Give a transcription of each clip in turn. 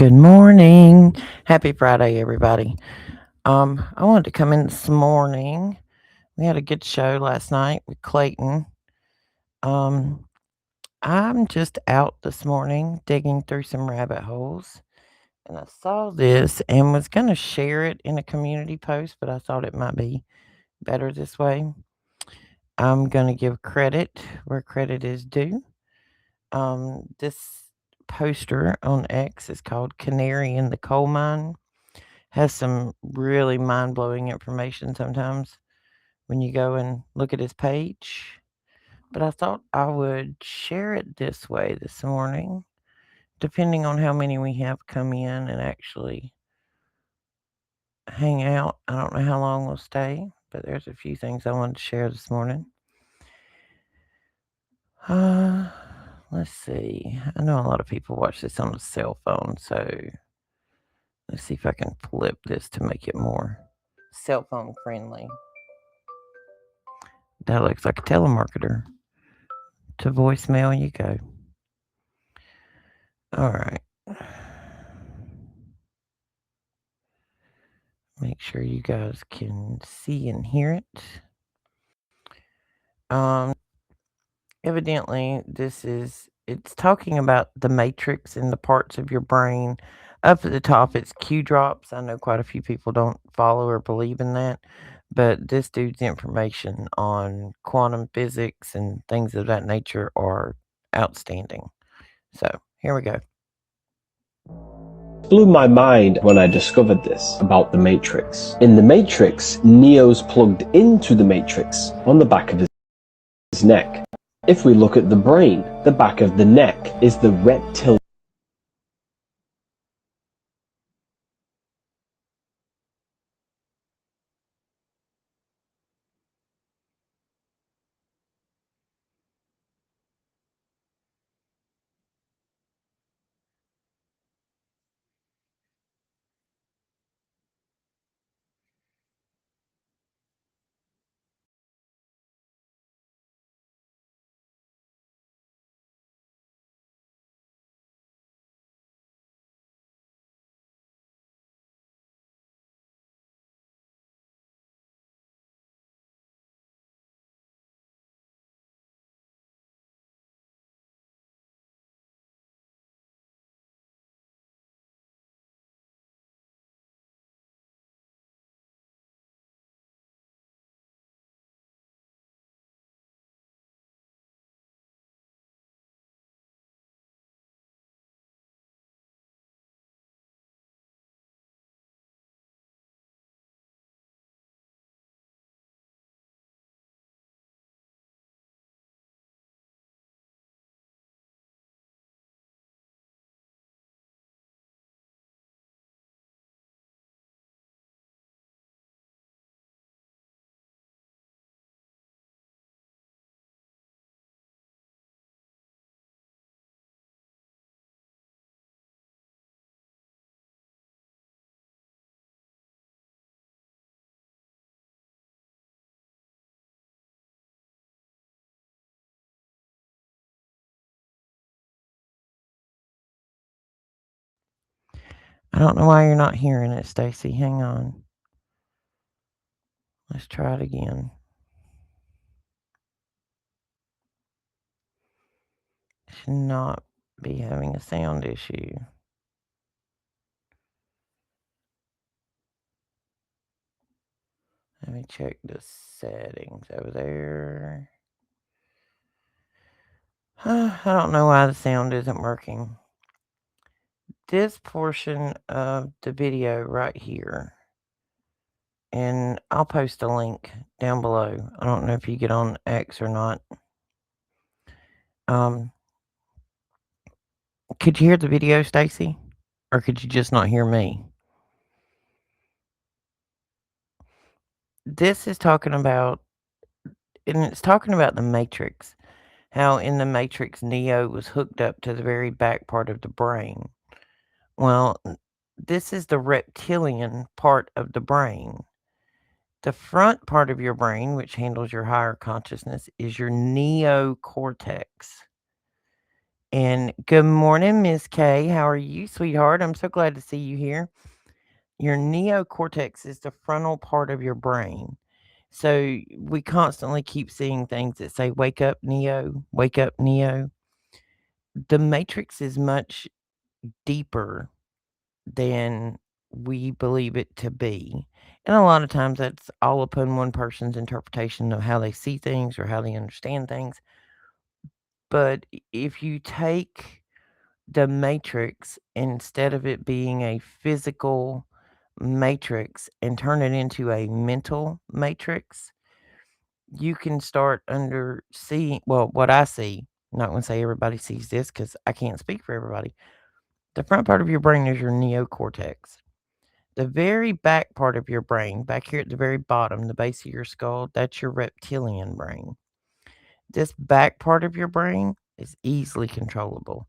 Good morning. Happy Friday, everybody. I wanted to come in this morning. We had a good show last night with Clayton. Um, I'm just out this morning digging through some rabbit holes, and I saw this and was going to share it in a community post, but I thought it might be better this way. I'm going to give credit where credit is due. This poster on X is called Canary in the Coal Mine. Has some really mind-blowing information sometimes when you go and look at his page. But I thought I would share it this way this morning, depending on how many we have come in and actually hang out. I don't know how long we'll stay, but there's a few things I wanted to share this morning. Uh, let's see. I know a lot of people watch this on a cell phone, so let's see if I can flip this to make it more cell phone friendly. That looks like a telemarketer. To voicemail you go. All right. Make sure you guys can see and hear it. Um, Evidently, it's talking about the matrix and the parts of your brain. Up at the top, it's Q drops. I know quite a few people don't follow or believe in that, but this dude's information on quantum physics and things of that nature are outstanding. So here we go. Blew my mind when I discovered this about the Matrix. In the Matrix, Neo's plugged into the Matrix on the back of his neck. If we look at the brain, the back of the neck is the reptilian. I don't know why you're not hearing it, Stacy. Hang on. Let's try it again. Should not be having a sound issue. Let me check the settings over there. I don't know why the sound isn't working. This portion of the video right here, and I'll post a link down below. I don't know if you get on X or not. Could you hear the video, Stacy? Or could you just not hear me? This is talking about, and it's talking about the Matrix. How in the Matrix, Neo was hooked up to the very back part of the brain. Well, this is the reptilian part of the brain. The front part of your brain, which handles your higher consciousness, is your neocortex. And good morning, Miss Kay. How are you, sweetheart? I'm so glad to see you here. Your neocortex is the frontal part of your brain. So we constantly keep seeing things that say, wake up, Neo, wake up, Neo. The matrix is much deeper than we believe it to be. And a lot of times that's all upon one person's interpretation of how they see things or how they understand things. But if you take the matrix, instead of it being a physical matrix and turn it into a mental matrix, you can start under seeing, well, what I see. I'm not going to say everybody sees this because I can't speak for everybody. The front part of your brain is your neocortex. The very back part of your brain, back here at the very bottom, the base of your skull, that's your reptilian brain. This back part of your brain is easily controllable.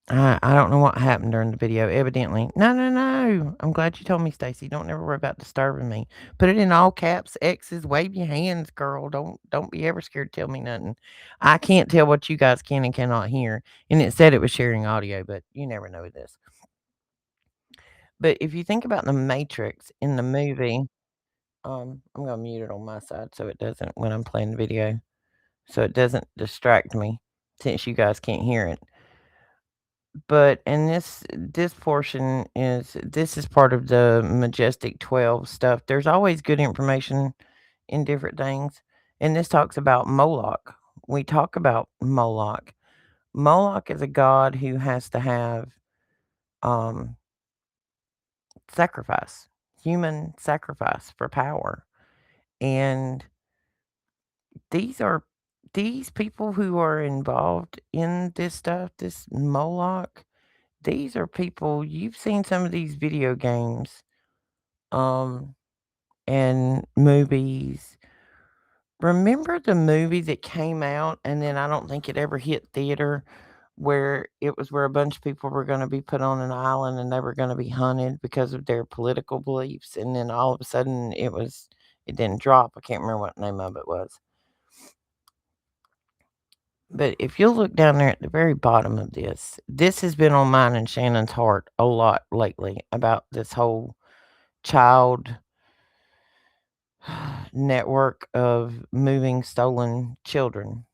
I don't know what happened during the video. Evidently, no, no, no. I'm glad you told me, Stacy. Don't ever worry about disturbing me. Put it in all caps, X's. Wave your hands, girl. Don't be ever scared to tell me nothing. I can't tell what you guys can and cannot hear. And it said it was sharing audio, but you never know with this. But if you think about the Matrix in the movie, I'm gonna mute it on my side so it doesn't when I'm playing the video, so it doesn't distract me since you guys can't hear it. But and this portion is this is part of the Majestic 12 stuff. There's always good information in different things, and this talks about Moloch. We talk about Moloch. Moloch is a god who has to have um sacrifice, human sacrifice for power. And these are these people who are involved in this stuff, this Moloch, these are people you've seen some of these video games, um, and movies. Remember the movie that came out and then I don't think it ever hit theater where it was where a bunch of people were gonna be put on an island and they were gonna be hunted because of their political beliefs, and then all of a sudden it didn't drop. I can't remember what the name of it was. But if you'll look down there at the very bottom of this has been on mine and Shannon's heart a lot lately about this whole child network of moving stolen children.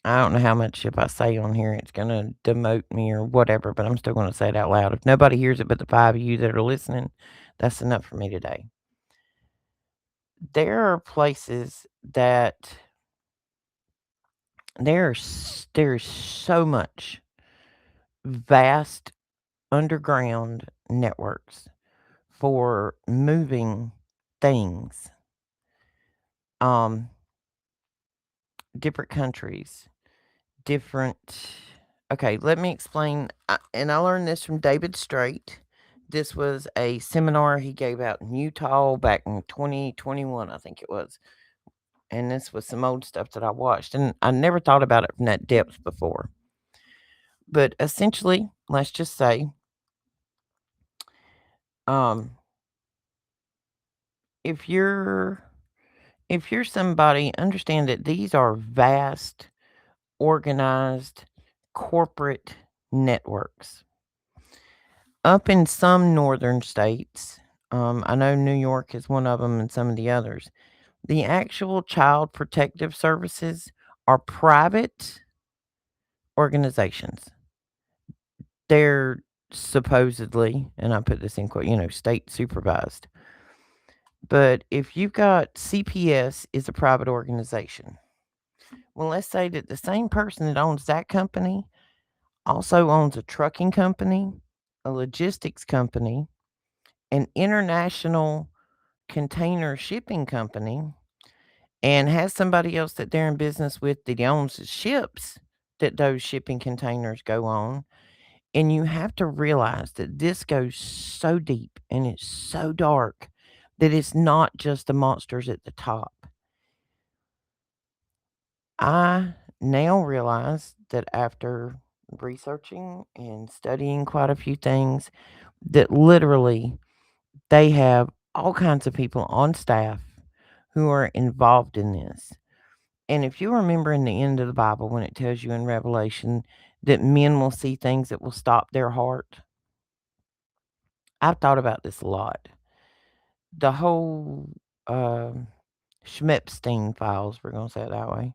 I don't know how much if I say on here it's gonna demote me or whatever, but I'm still gonna say it out loud. If nobody hears it but the 5 of you that are listening, that's enough for me today. There are places that there's so much vast underground networks for moving things, um, different countries, different. Okay, let me explain. And I learned this from David Straight. This was a seminar he gave out in Utah back in 2021, I think it was. And this was some old stuff that I watched, and I never thought about it from that depth before. But essentially, let's just say, um, if you're if you're somebody, understand that these are vast, organized corporate networks. Up in some northern states, I know New York is one of them and some of the others, the actual child protective services are private organizations. They're supposedly, and I put this in quote, state supervised. But if you've got CPS is a private organization. Well, let's say that the same person that owns that company also owns a trucking company, a logistics company, an international container shipping company, and has somebody else that they're in business with that owns the ships that those shipping containers go on. And you have to realize that this goes so deep and it's so dark that it's not just the monsters at the top. I now realize that after researching and studying quite a few things, that literally they have all kinds of people on staff who are involved in this. And if you remember in the end of the Bible when it tells you in Revelation that men will see things that will stop their heart, I've thought about this a lot. The whole Schmepstein files, we're going to say it that way.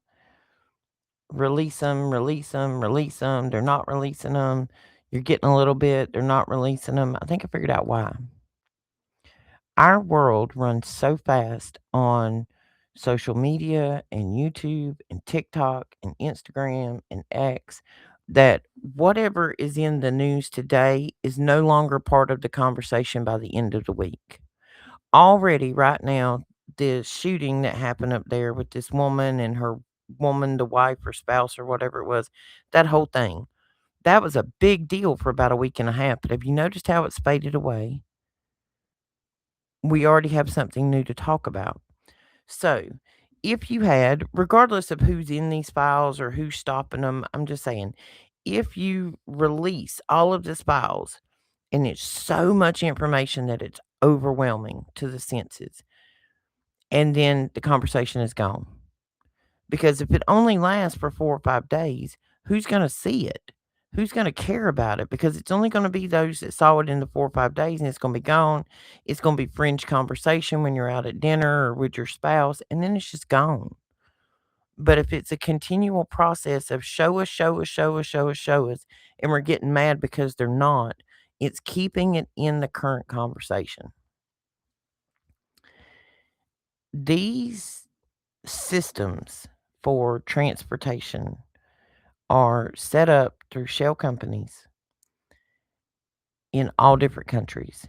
Release them, release them, release them. They're not releasing them. You're getting a little bit. They're not releasing them. I think I figured out why. Our world runs so fast on social media and YouTube and TikTok and Instagram and X that whatever is in the news today is no longer part of the conversation by the end of the week. Already, right now, the shooting that happened up there with this woman and her woman, the wife or spouse or whatever it was, that whole thing, that was a big deal for about a week and a half. But have you noticed how it's faded away? We already have something new to talk about. So, if you had, regardless of who's in these files or who's stopping them, I'm just saying, if you release all of these files and it's so much information that it's overwhelming to the senses, and then the conversation is gone. Because if it only lasts for 4 or 5 days, who's going to see it? Who's going to care about it? Because it's only going to be those that saw it in the 4 or 5 days and it's going to be gone. It's going to be fringe conversation when you're out at dinner or with your spouse, and then it's just gone. But if it's a continual process of show us, show us, show us, show us, show us, and we're getting mad because they're not, it's keeping it in the current conversation. These systems for transportation are set up through shell companies in all different countries.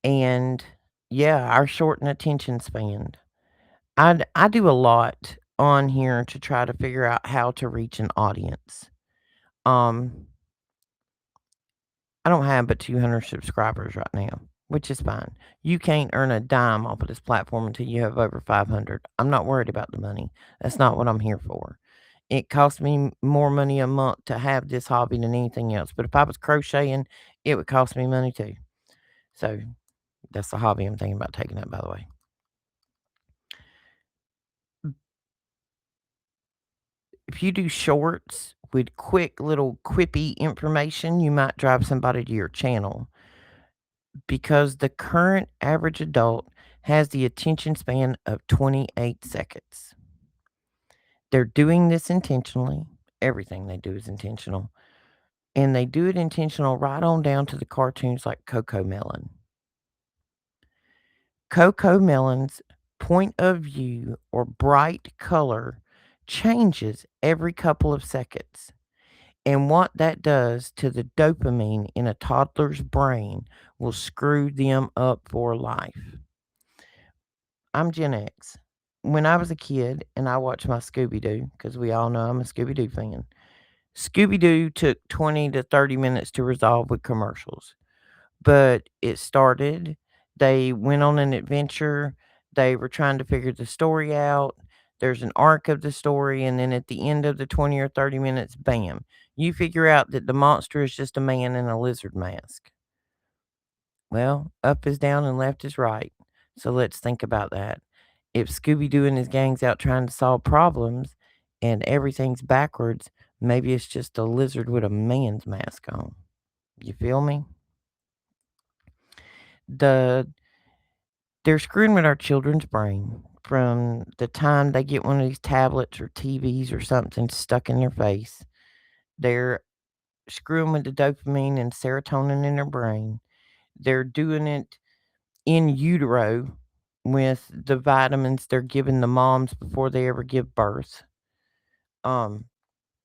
And yeah, our shortened attention span. I do a lot on here to try to figure out how to reach an audience. Um, I don't have but 200 subscribers right now, which is fine. You can't earn a dime off of this platform until you have over 500. I'm not worried about the money. That's not what I'm here for. It costs me more money a month to have this hobby than anything else. But if I was crocheting, it would cost me money too. So that's the hobby I'm thinking about taking up, by the way. If you do shorts with quick little quippy information, you might drive somebody to your channel because the current average adult has the attention span of 28 seconds. They're doing this intentionally. Everything they do is intentional. And they do it intentional right on down to the cartoons like Coco Melon. Coco Melon's point of view or bright color changes every couple of seconds. And what that does to the dopamine in a toddler's brain will screw them up for life. I'm Gen X. When I was a kid and I watched my Scooby Doo, because we all know I'm a Scooby Doo fan, Scooby Doo took 20 to 30 minutes to resolve with commercials. But it started, they went on an adventure, they were trying to figure the story out, there's an arc of the story, and then at the end of the 20 or 30 minutes, bam, you figure out that the monster is just a man in a lizard mask. Well, up is down and left is right. So let's think about that. If Scooby Doo and his gang's out trying to solve problems and everything's backwards, maybe it's just a lizard with a man's mask on. You feel me? The They're screwing with our children's brain from the time they get one of these tablets or TVs or something stuck in their face. They're screwing with the dopamine and serotonin in their brain. They're doing it in utero with the vitamins they're giving the moms before they ever give birth. Um,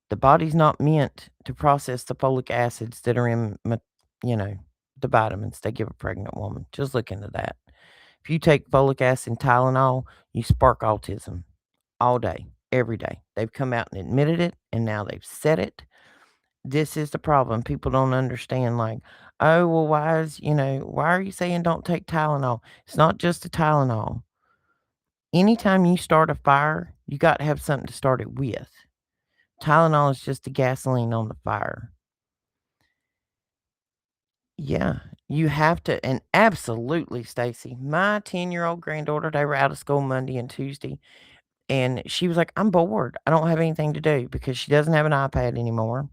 the body's not meant to process the folic acids that are in, you know, the vitamins they give a pregnant woman. Just look into that. If you take folic acid and Tylenol, you spark autism all day, every day. They've come out and admitted it, and now they've said it. This is the problem. People don't understand, like, oh, well, why are you saying don't take Tylenol? It's not just the Tylenol. Anytime you start a fire, you got to have something to start it with. Tylenol is just the gasoline on the fire. Yeah, you have to, and absolutely, Stacy. My 10-year-old granddaughter, they were out of school Monday and Tuesday. And she was like, "I'm bored. I don't have anything to do," because she doesn't have an iPad anymore.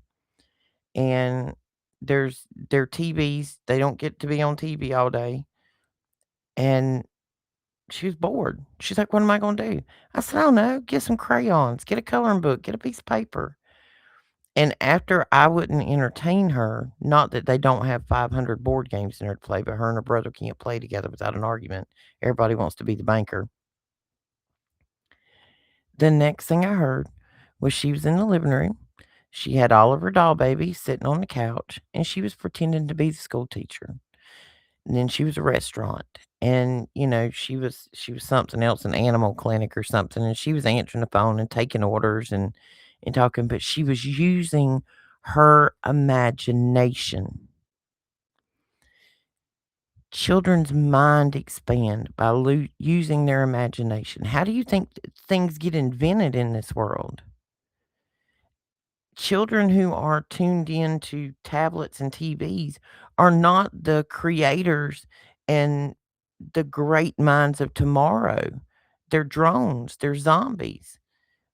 And their TVs, they don't get to be on TV all day. And she was bored. She's like, "What am I gonna do?" I said, "I don't know. Get some crayons, get a coloring book, get a piece of paper." And after I wouldn't entertain her, not that they don't have 500 board games in there to play, but her and her brother can't play together without an argument. Everybody wants to be the banker. The next thing I heard was she was in the living room. She had all of her doll babies sitting on the couch, and she was pretending to be the school teacher. And then she was a restaurant, and, she was something else, an animal clinic or something, and she was answering the phone and taking orders and talking, but she was using her imagination. Children's mind expand by using their imagination. How do you think things get invented in this world? Children who are tuned into tablets and TVs are not the creators and the great minds of tomorrow. They're drones, they're zombies.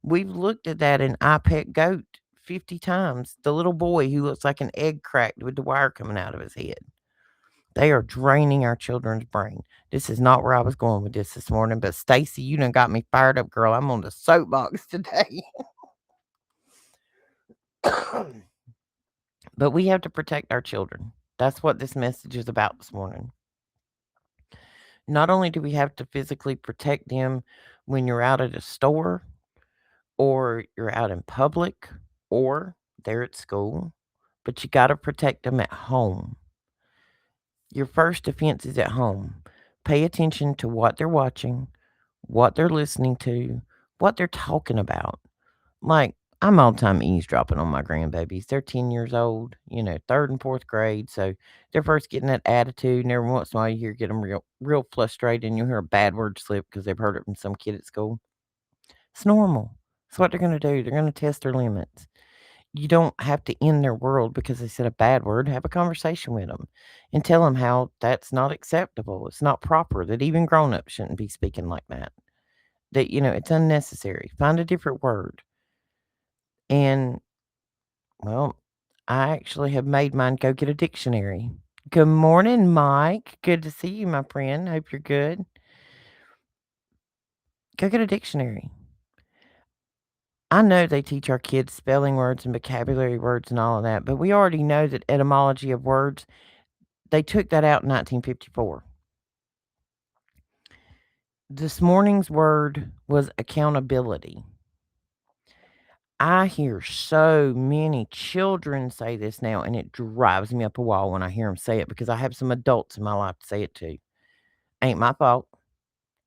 We've looked at that in I Pet Goat 50 times. The little boy who looks like an egg cracked with the wire coming out of his head. They are draining our children's brain. This is not where I was going with this morning, but Stacy, you done got me fired up, girl. I'm on the soapbox today. But we have to protect our children. That's what this message is about this morning. Not only do we have to physically protect them when you're out at a store or you're out in public or they're at school, but you got to protect them at home. Your first defense is at home. Pay attention to what they're watching, what they're listening to, what they're talking about. Like, I'm all the time eavesdropping on my grandbabies. They're 10 years old, 3rd and 4th grade. So they're first getting that attitude. And every once in a while, you hear get them real frustrated and you hear a bad word slip because they've heard it from some kid at school. It's normal. It's what they're going to do. They're going to test their limits. You don't have to end their world because they said a bad word. Have a conversation with them and tell them how that's not acceptable. It's not proper, that even grown ups shouldn't be speaking like that. That, it's unnecessary. Find a different word. And, well, I actually have made mine go get a dictionary. Good morning, Mike. Good to see you, my friend. Hope you're good. Go get a dictionary. I know they teach our kids spelling words and vocabulary words and all of that, but we already know that etymology of words, they took that out in 1954. This morning's word was accountability. I hear so many children say this now, and it drives me up a wall when I hear them say it because I have some adults in my life to say it too. Ain't my fault.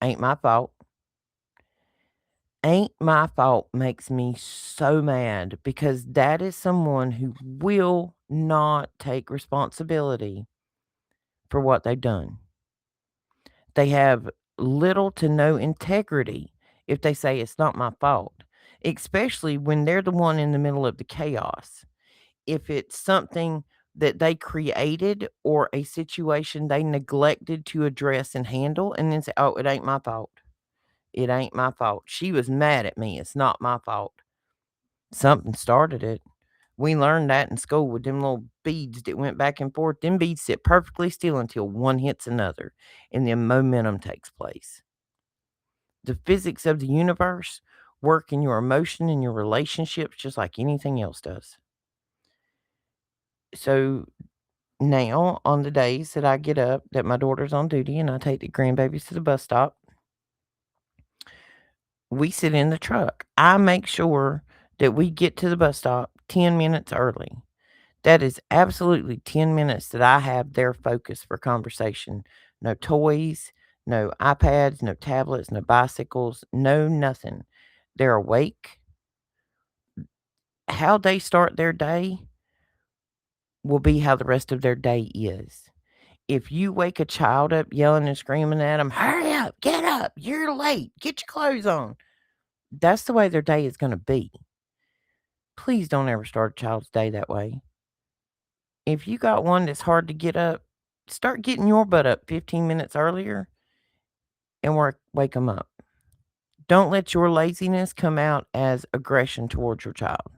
Ain't my fault. Ain't my fault makes me so mad because that is someone who will not take responsibility for what they've done. They have little to no integrity if they say it's not my fault, especially when they're the one in the middle of the chaos. If it's something that they created or a situation they neglected to address and handle, and then say, "Oh, it ain't my fault. It ain't my fault. She was mad at me. It's not my fault." Something started it. We learned that in school with them little beads that went back and forth. Them beads sit perfectly still until one hits another, and then momentum takes place. The physics of the universe work in your emotion and your relationships just like anything else does. So now, on the days that I get up, that my daughter's on duty and I take the grandbabies to the bus stop, we sit in the truck. I make sure that we get to the bus stop 10 minutes early. That is absolutely 10 minutes that I have their focus for conversation. No toys, no iPads, no tablets, no bicycles, no nothing. They're awake. How they start their day will be how the rest of their day is. If you wake a child up yelling and screaming at them, "Hurry up, get up, you're late, get your clothes on," that's the way their day is going to be. Please don't ever start a child's day that way. If you got one that's hard to get up, start getting your butt up 15 minutes earlier and wake them up. Don't let your laziness come out as aggression towards your child.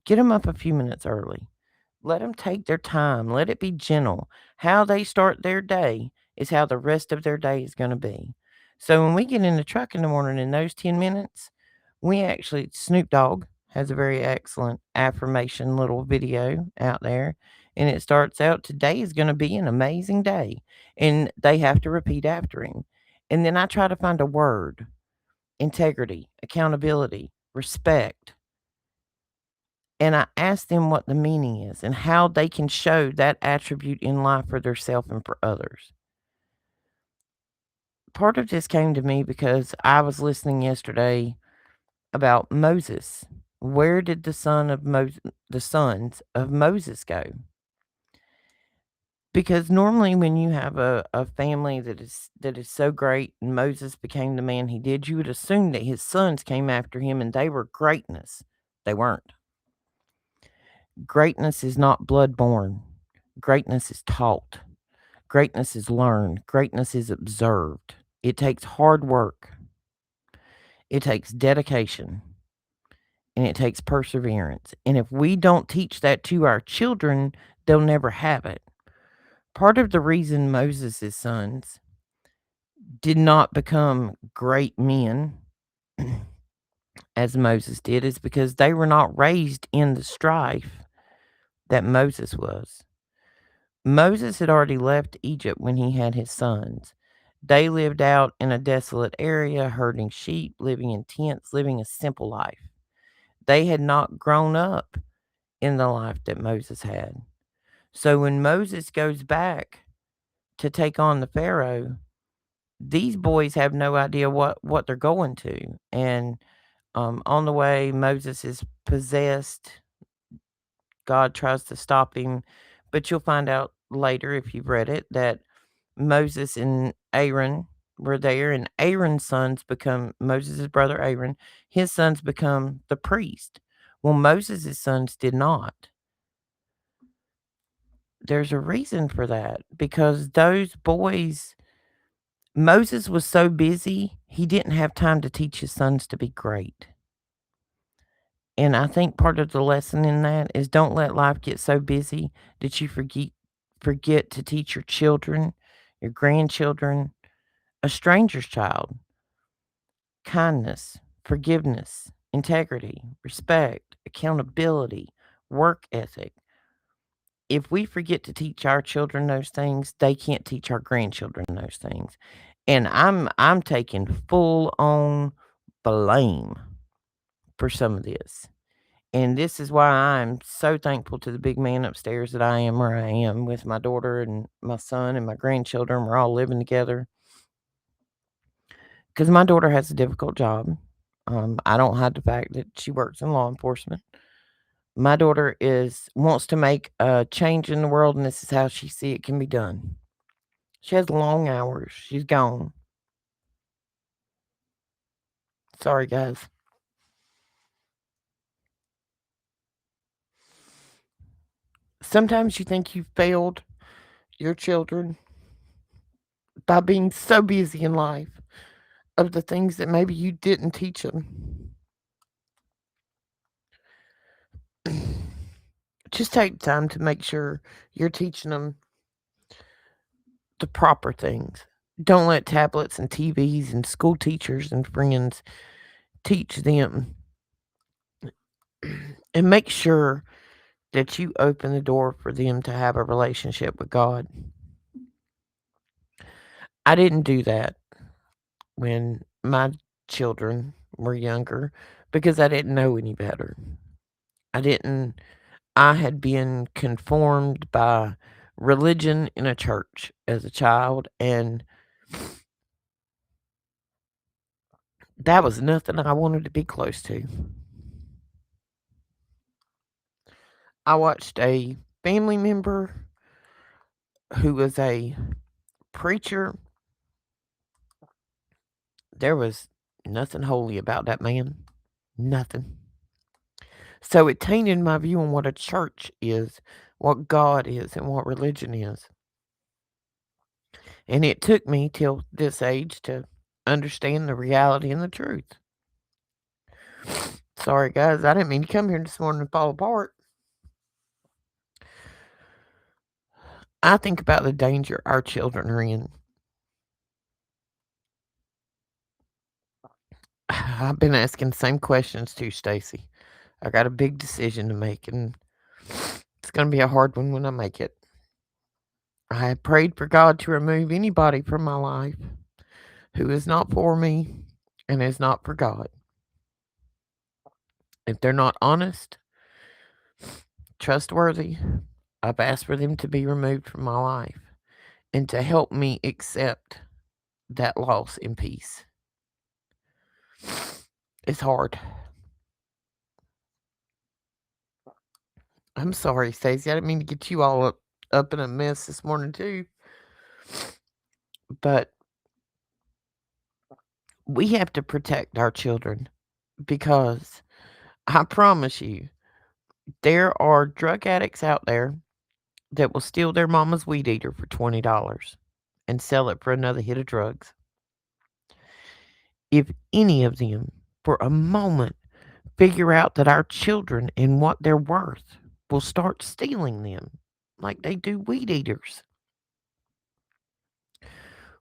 Get them up a few minutes early. Let them take their time. Let it be gentle. How they start their day is how the rest of their day is going to be. So when we get in the truck in the morning in those 10 minutes, we actually, Snoop Dogg has a very excellent affirmation little video out there. And it starts out, today is going to be an amazing day. And they have to repeat after him. And then I try to find a word: integrity, accountability, respect, and I ask them what the meaning is and how they can show that attribute in life for themselves and for others. Part of this came to me because I was listening yesterday about Moses. Where did the sons of Moses go? Because normally when you have a family that is so great and Moses became the man he did, you would assume that his sons came after him and they were greatness. They weren't. Greatness is not blood-born. Greatness is taught. Greatness is learned. Greatness is observed. It takes hard work. It takes dedication. And it takes perseverance. And if we don't teach that to our children, they'll never have it. Part of the reason Moses' sons did not become great men as Moses did is because they were not raised in the strife that Moses was. Moses had already left Egypt when he had his sons. They lived out in a desolate area, herding sheep, living in tents, living a simple life. They had not grown up in the life that Moses had. So when Moses goes back to take on the Pharaoh, these boys have no idea what they're going to. And on the way, Moses is possessed. God tries to stop him, but you'll find out later if you've read it that Moses and Aaron were there, and Aaron's sons become Moses' brother Aaron. His sons become the priest. Well, Moses' sons did not. There's a reason for that because those boys, Moses was so busy, he didn't have time to teach his sons to be great. And I think part of the lesson in that is don't let life get so busy that you forget to teach your children, your grandchildren, a stranger's child, kindness, forgiveness, integrity, respect, accountability, work ethic. If we forget to teach our children those things, they can't teach our grandchildren those things. And I'm taking full on blame for some of this. And this is why I'm so thankful to the big man upstairs that I am where I am with my daughter and my son and my grandchildren. We're all living together because my daughter has a difficult job. I don't hide the fact that she works in law enforcement. My daughter wants to make a change in the world, and this is how she see it can be done. She has long hours. She's gone. Sorry, guys. Sometimes you think you failed your children by being so busy in life of the things that maybe you didn't teach them. Just take time to make sure you're teaching them the proper things. Don't let tablets and TVs and school teachers and friends teach them. And make sure that you open the door for them to have a relationship with God. I didn't do that when my children were younger because I didn't know any better. I didn't I had been conformed by religion in a church as a child, and that was nothing I wanted to be close to. I watched a family member who was a preacher. There was nothing holy about that man. Nothing. So it tainted my view on what a church is, what God is, and what religion is. And it took me till this age to understand the reality and the truth. Sorry, guys, I didn't mean to come here this morning and fall apart. I think about the danger our children are in. I've been asking the same questions too, Stacy. I got a big decision to make, and it's going to be a hard one when I make it. I have prayed for God to remove anybody from my life who is not for me and is not for God. If they're not honest, trustworthy, I've asked for them to be removed from my life and to help me accept that loss in peace. It's hard. I'm sorry, Stacey. I didn't mean to get you all up in a mess this morning too. But we have to protect our children because I promise you, there are drug addicts out there that will steal their mama's weed eater for $20 and sell it for another hit of drugs. If any of them, for a moment, figure out that our children and what they're worth, will start stealing them like they do weed eaters.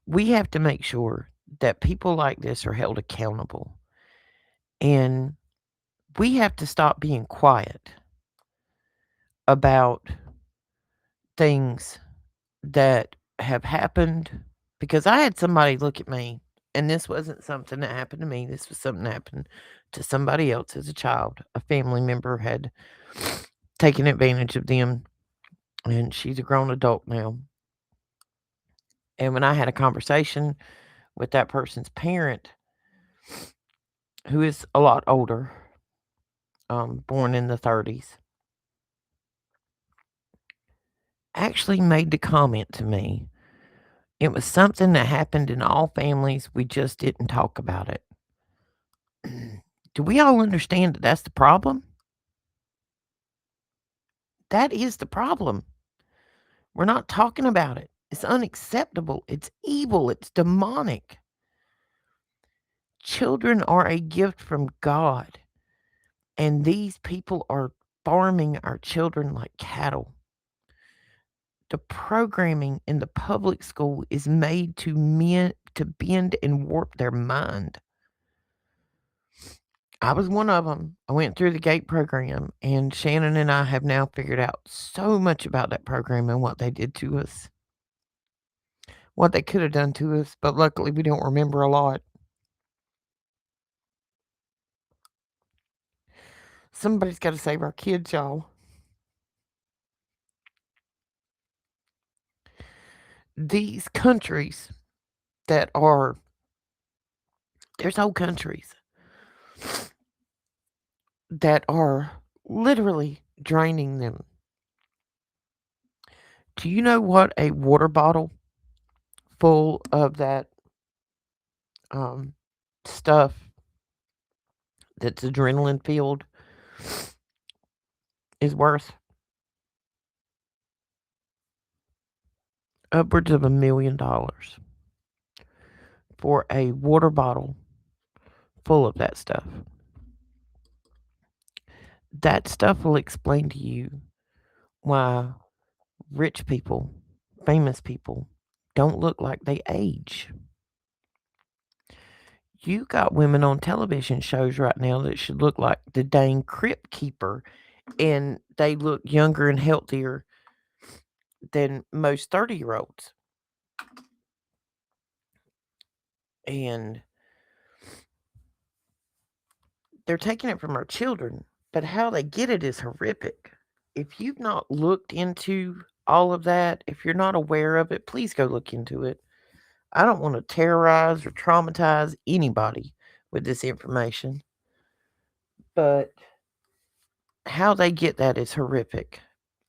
We have to make sure that people like this are held accountable. And we have to stop being quiet about things that have happened, because I had somebody look at me, and this wasn't something that happened to me. This was something that happened to somebody else as a child. A family member had taken advantage of them, and she's a grown adult now. And when I had a conversation with that person's parent, who is a lot older, born in the 30s, actually made the comment to me. It was something that happened in all families. We just didn't talk about it. Do we all understand that that's the problem? That is the problem. We're not talking about it. It's unacceptable. It's evil. It's demonic. Children are a gift from God, and these people are farming our children like cattle. The programming in the public school is made to bend and warp their mind. I was one of them. I went through the GATE program, and Shannon and I have now figured out so much about that program and what they did to us, what they could have done to us, but luckily we don't remember a lot. Somebody's got to save our kids, y'all. These countries that are, there's whole countries that are literally draining them. Do you know what a water bottle full of that stuff that's adrenaline filled is worth? Upwards of $1 million for a water bottle full of that stuff. That stuff will explain to you why rich people, famous people, don't look like they age. You got women on television shows right now that should look like the dang crypt keeper, and they look younger and healthier than most 30-year-olds. And they're taking it from our children, but how they get it is horrific. If you've not looked into all of that, if you're not aware of it, please go look into it. I don't want to terrorize or traumatize anybody with this information, but how they get that is horrific.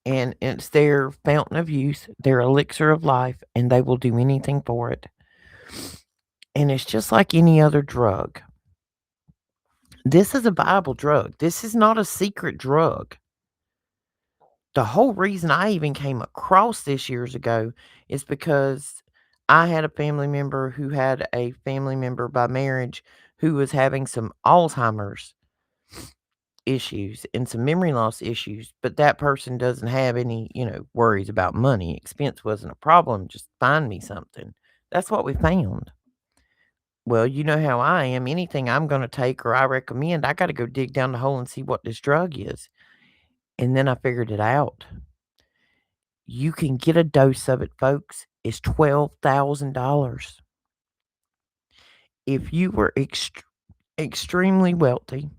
And it's their fountain of youth, their elixir of life, and they will do anything for it. And it's just like any other drug. This is a viable drug. This is not a secret drug. The whole reason I even came across this years ago is because I had a family member who had a family member by marriage who was having some Alzheimer's issues and some memory loss issues, but that person doesn't have any, worries about money. Expense wasn't a problem. Just find me something. That's what we found. Well, you know how I am. Anything I'm going to take or I recommend, I got to go dig down the hole and see what this drug is. And then I figured it out. You can get a dose of it, folks. It's $12,000. If you were extremely wealthy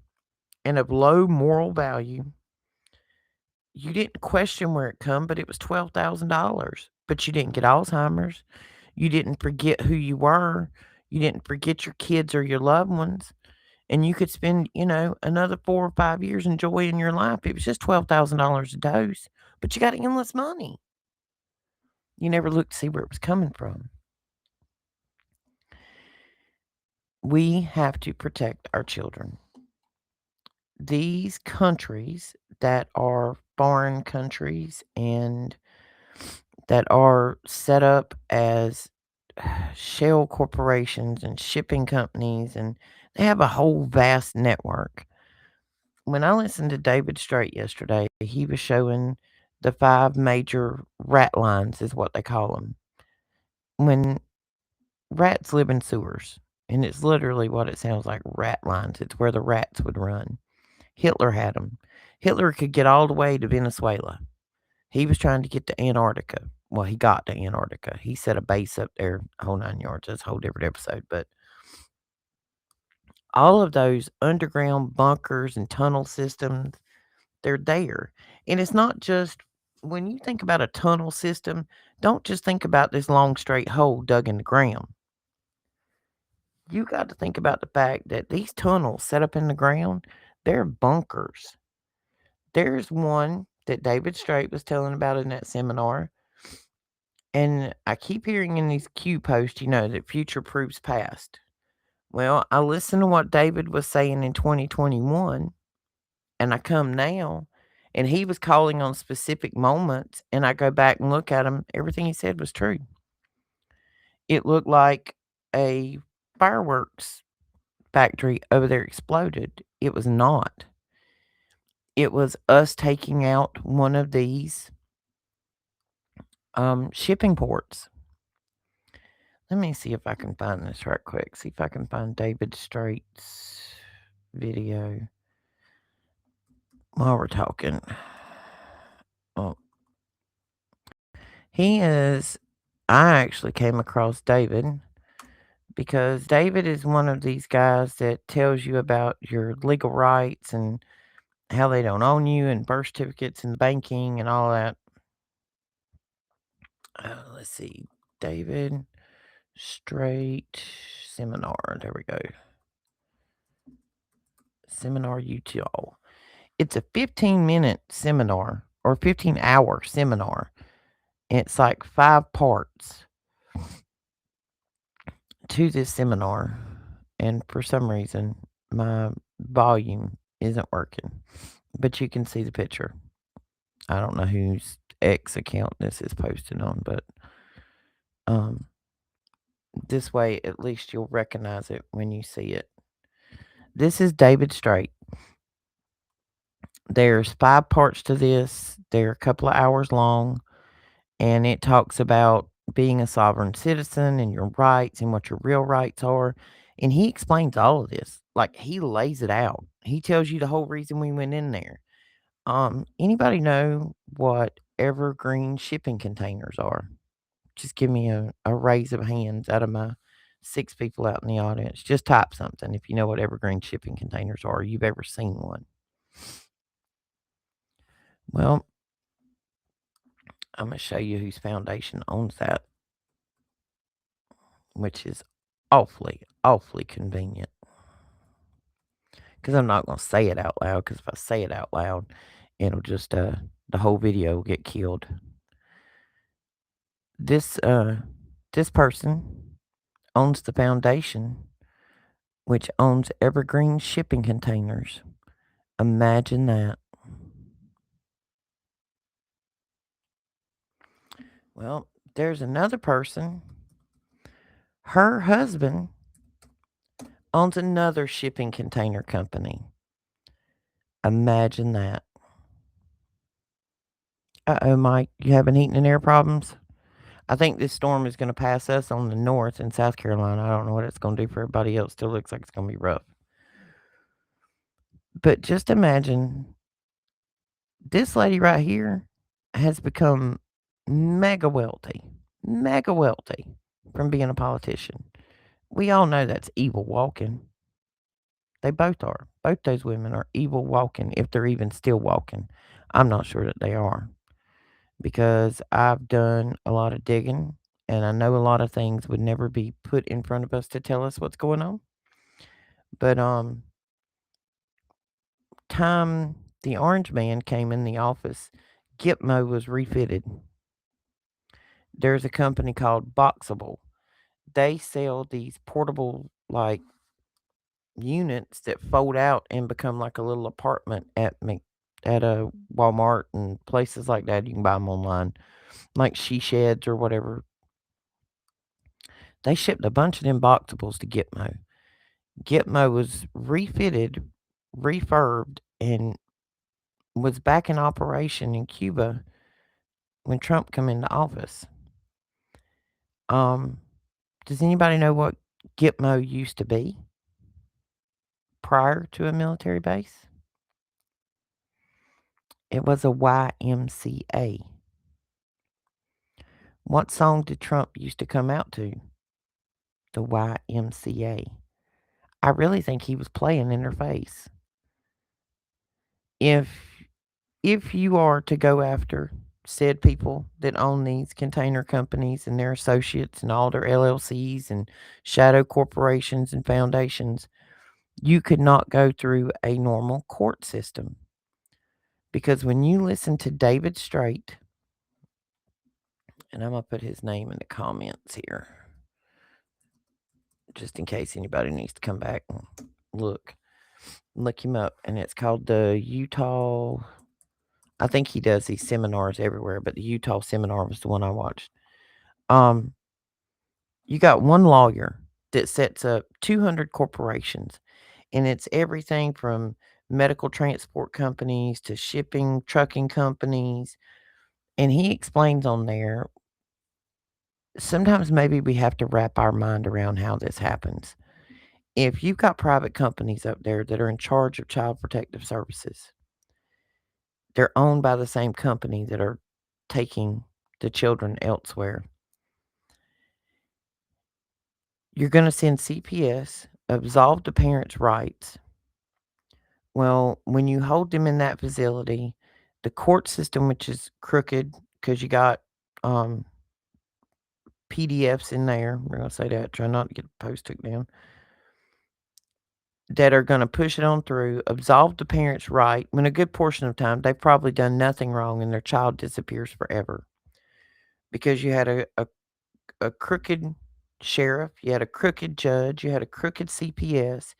and of low moral value, you didn't question where it come, but it was $12,000. But you didn't get Alzheimer's. You didn't forget who you were. You didn't forget your kids or your loved ones. And you could spend, another 4 or 5 years enjoying your life. It was just $12,000 a dose, but you got endless money. You never looked to see where it was coming from. We have to protect our children. These countries that are foreign countries and that are set up as shell corporations and shipping companies, and they have a whole vast network. When I listened to David Straight yesterday, he was showing the 5 major rat lines, is what they call them. When rats live in sewers, and it's literally what it sounds like, rat lines. It's where the rats would run. Hitler had them. Hitler could get all the way to Venezuela. He was trying to get to Antarctica. Well, he got to Antarctica. He set a base up there, whole 9 yards. That's a whole different episode. But all of those underground bunkers and tunnel systems, they're there. And it's not just when you think about a tunnel system, don't just think about this long straight hole dug in the ground. You got to think about the fact that these tunnels set up in the ground, they're bunkers. There's one that David Straight was telling about in that seminar. And I keep hearing in these Q posts, that future proves past. Well, I listened to what David was saying in 2021, and I come now, and he was calling on specific moments, and I go back and look at him. Everything he said was true. It looked like a fireworks factory over there exploded. It was not. It was us taking out one of these shipping ports. Let me see if I can find this right quick. See if I can find David Straight's video while we're talking. Oh, he is. I actually came across David because David is one of these guys that tells you about your legal rights and how they don't own you and birth certificates and banking and all that. Let's see. David Straight seminar. There we go. Seminar UTL. It's a 15-minute seminar or 15-hour seminar. It's like 5 parts to this seminar. And for some reason, my volume isn't working. But you can see the picture. I don't know whose X account this is posted on, but um, this way at least you'll recognize it when you see it. This is David Straight. There's 5 parts to this. They're a couple of hours long, and it talks about being a sovereign citizen and your rights and what your real rights are. And he explains all of this. Like he lays it out. He tells you the whole reason we went in there. Anybody know what evergreen shipping containers are? Just give me a raise of hands out of my 6 people out in the audience. Just type something if you know what evergreen shipping containers are, or you've ever seen one. Well, I'm going to show you whose foundation owns that, which is awfully, awfully convenient. Because I'm not going to say it out loud, because if I say it out loud, it'll just, the whole video will get killed. This person owns the foundation, which owns evergreen shipping containers. Imagine that. Well, there's another person Her husband owns another shipping container company. Imagine that. Uh-oh, Mike, you having heat and air problems? I think this storm is going to pass us on the north in South Carolina. I don't know what it's going to do for everybody else. Still looks like it's going to be rough. But just imagine this lady right here has become mega wealthy from being a politician. We all know that's evil walking. They both are. Both those women are evil walking, if they're even still walking. I'm not sure that they are because I've done a lot of digging and I know a lot of things would never be put in front of us to tell us what's going on. But time the orange man came in the office, Gitmo was refitted. There's a company called Boxable. They sell these portable like units that fold out and become like a little apartment at a Walmart and places like that. You can buy them online, like She Sheds or whatever. They shipped a bunch of them Boxables to Gitmo. Gitmo was refitted, refurbed, and was back in operation in Cuba when Trump come into office. Um, does anybody know what Gitmo used to be prior to a military base? It was a YMCA. What song did Trump used to come out to? The YMCA. I really think he was playing in their face. If if you are to go after said people that own these container companies and their associates and all their LLCs and shadow corporations and foundations, you could not go through a normal court system. Because when you listen to David Straight, and I'm going to put his name in the comments here, just in case anybody needs to come back and look him up. And it's called the Utah, I think he does these seminars everywhere, but the Utah seminar was the one I watched. You got one lawyer that sets up 200 corporations, and it's everything from medical transport companies to shipping, trucking companies. And he explains on there, sometimes maybe we have to wrap our mind around how this happens. If you've got private companies up there that are in charge of child protective services, they're owned by the same company that are taking the children elsewhere. You're going to send CPS, absolve the parents' rights. Well, when you hold them in that facility, the court system, which is crooked because you got PDFs in there, we're going to say that, try not to get the post took down, that are going to push it on through, absolve the parents' right, when a good portion of time they've probably done nothing wrong and their child disappears forever. Because you had a crooked sheriff, you had a crooked judge, you had a crooked CPS,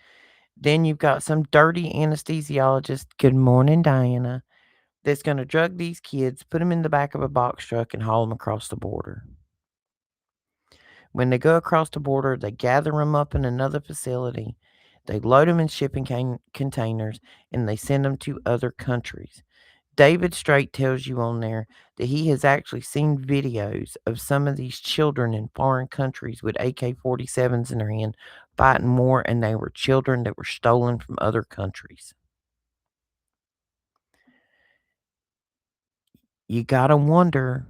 then you've got some dirty anesthesiologist, good morning, Diana, that's going to drug these kids, put them in the back of a box truck, and haul them across the border. When they go across the border, they gather them up in another facility, they load them in shipping containers, and they send them to other countries. David Straight tells you on there that he has actually seen videos of some of these children in foreign countries with AK-47s in their hand fighting war, and they were children that were stolen from other countries. You gotta wonder,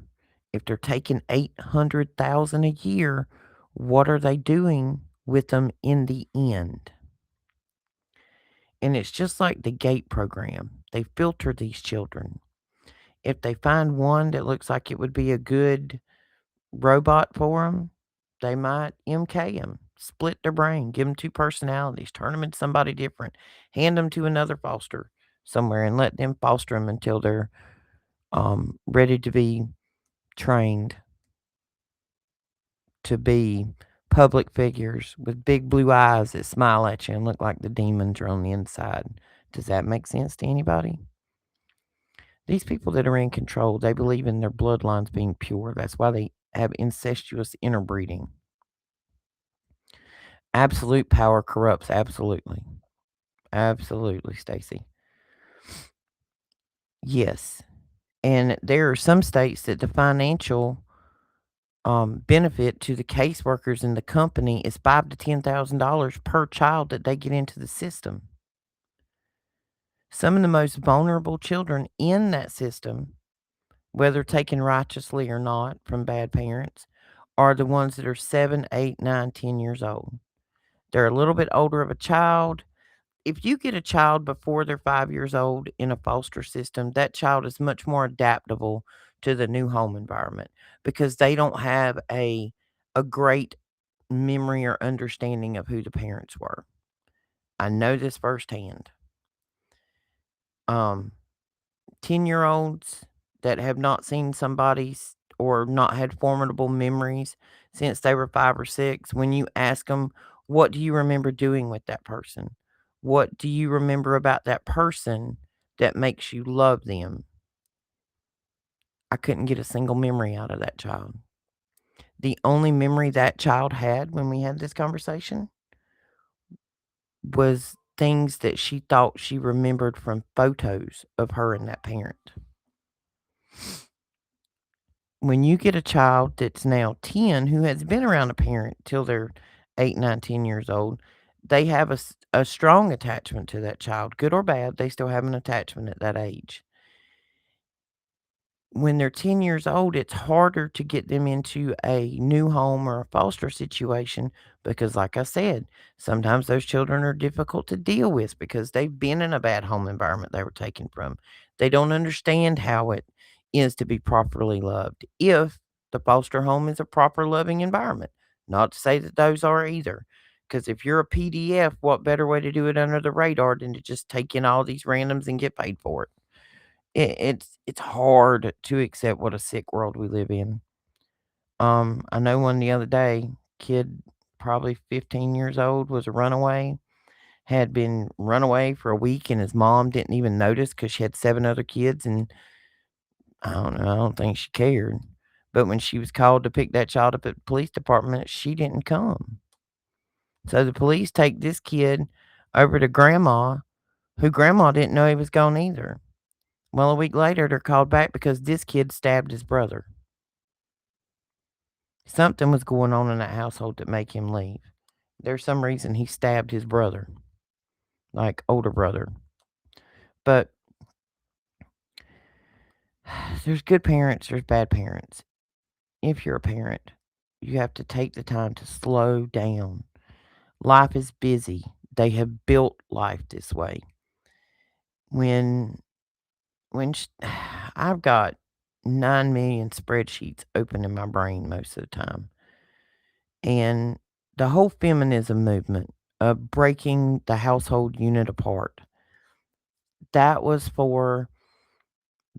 if they're taking 800,000 a year, what are they doing with them in the end? And it's just like the GATE program. They filter these children. If they find one that looks like it would be a good robot for them, they might MK them, split their brain, give them two personalities, turn them into somebody different, hand them to another foster somewhere, and let them foster them until they're ready to be trained to be public figures with big blue eyes that smile at you and look like the demons are on the inside. Does that make sense to anybody? These people that are in control, they believe in their bloodlines being pure. That's why they have incestuous interbreeding. Absolute power corrupts. Absolutely. Absolutely, Stacy. Yes. And there are some states that the financial benefit to the caseworkers in the company is $5,000 to $10,000 per child that they get into the system. Some of the most vulnerable children in that system, whether taken righteously or not from bad parents, are the ones that are 7, 8, 9, 10 years old. They're a little bit older of a child. If you get a child before they're 5 years old in a foster system, that child is much more adaptable to the new home environment because they don't have a great memory or understanding of who the parents were. I know this firsthand. Um, 10-year-olds that have not seen somebody's or not had formidable memories since they were 5 or 6, when you ask them, what do you remember doing with that person? What do you remember about that person that makes you love them? I couldn't get a single memory out of that child. The only memory that child had when we had this conversation was things that she thought she remembered from photos of her and that parent. When you get a child that's now 10 who has been around a parent till they're 8, 9, 10 years old, they have a strong attachment to that child, good or bad, they still have an attachment at that age. When they're 10 years old, it's harder to get them into a new home or a foster situation because, like I said, sometimes those children are difficult to deal with because they've been in a bad home environment they were taken from. They don't understand how it is to be properly loved if the foster home is a proper loving environment. Not to say that those are either. Because if you're a PDF, what better way to do it under the radar than to just take in all these randoms and get paid for it? It's hard to accept what a sick world we live in. I know one the other day, kid probably 15 years old was a runaway, had been run away for a week, and his mom didn't even notice because she had 7 other kids, and I don't know, I don't think she cared. But when she was called to pick that child up at the police department, she didn't come. So the police take this kid over to grandma, who grandma didn't know he was gone either. Well, a week later, they're called back because this kid stabbed his brother. Something was going on in that household that make him leave. There's some reason he stabbed his brother, like older brother. But there's good parents, there's bad parents. If you're a parent, you have to take the time to slow down. Life is busy. They have built life this way. When I've got 9 million spreadsheets open in my brain most of the time. And the whole feminism movement of breaking the household unit apart, that was for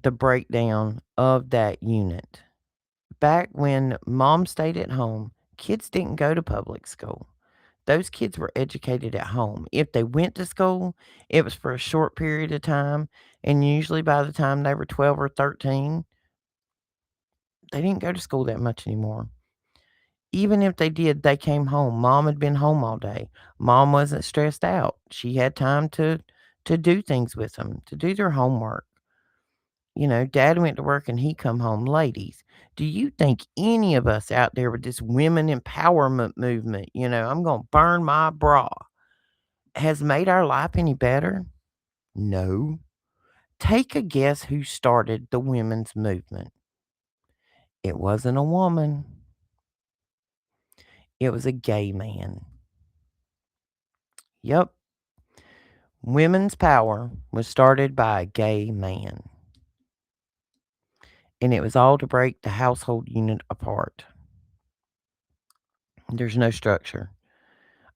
the breakdown of that unit. Back when mom stayed at home, kids didn't go to public school. Those kids were educated at home. If they went to school, it was for a short period of time. And usually by the time they were 12 or 13, they didn't go to school that much anymore. Even if they did, they came home. Mom had been home all day. Mom wasn't stressed out. She had time to do things with them, to do their homework. Dad went to work and he come home. Ladies, do you think any of us out there with this women empowerment movement, I'm going to burn my bra, has made our life any better? No. Take a guess who started the women's movement. It wasn't a woman. It was a gay man. Yep. Women's power was started by a gay man. And it was all to break the household unit apart. There's no structure.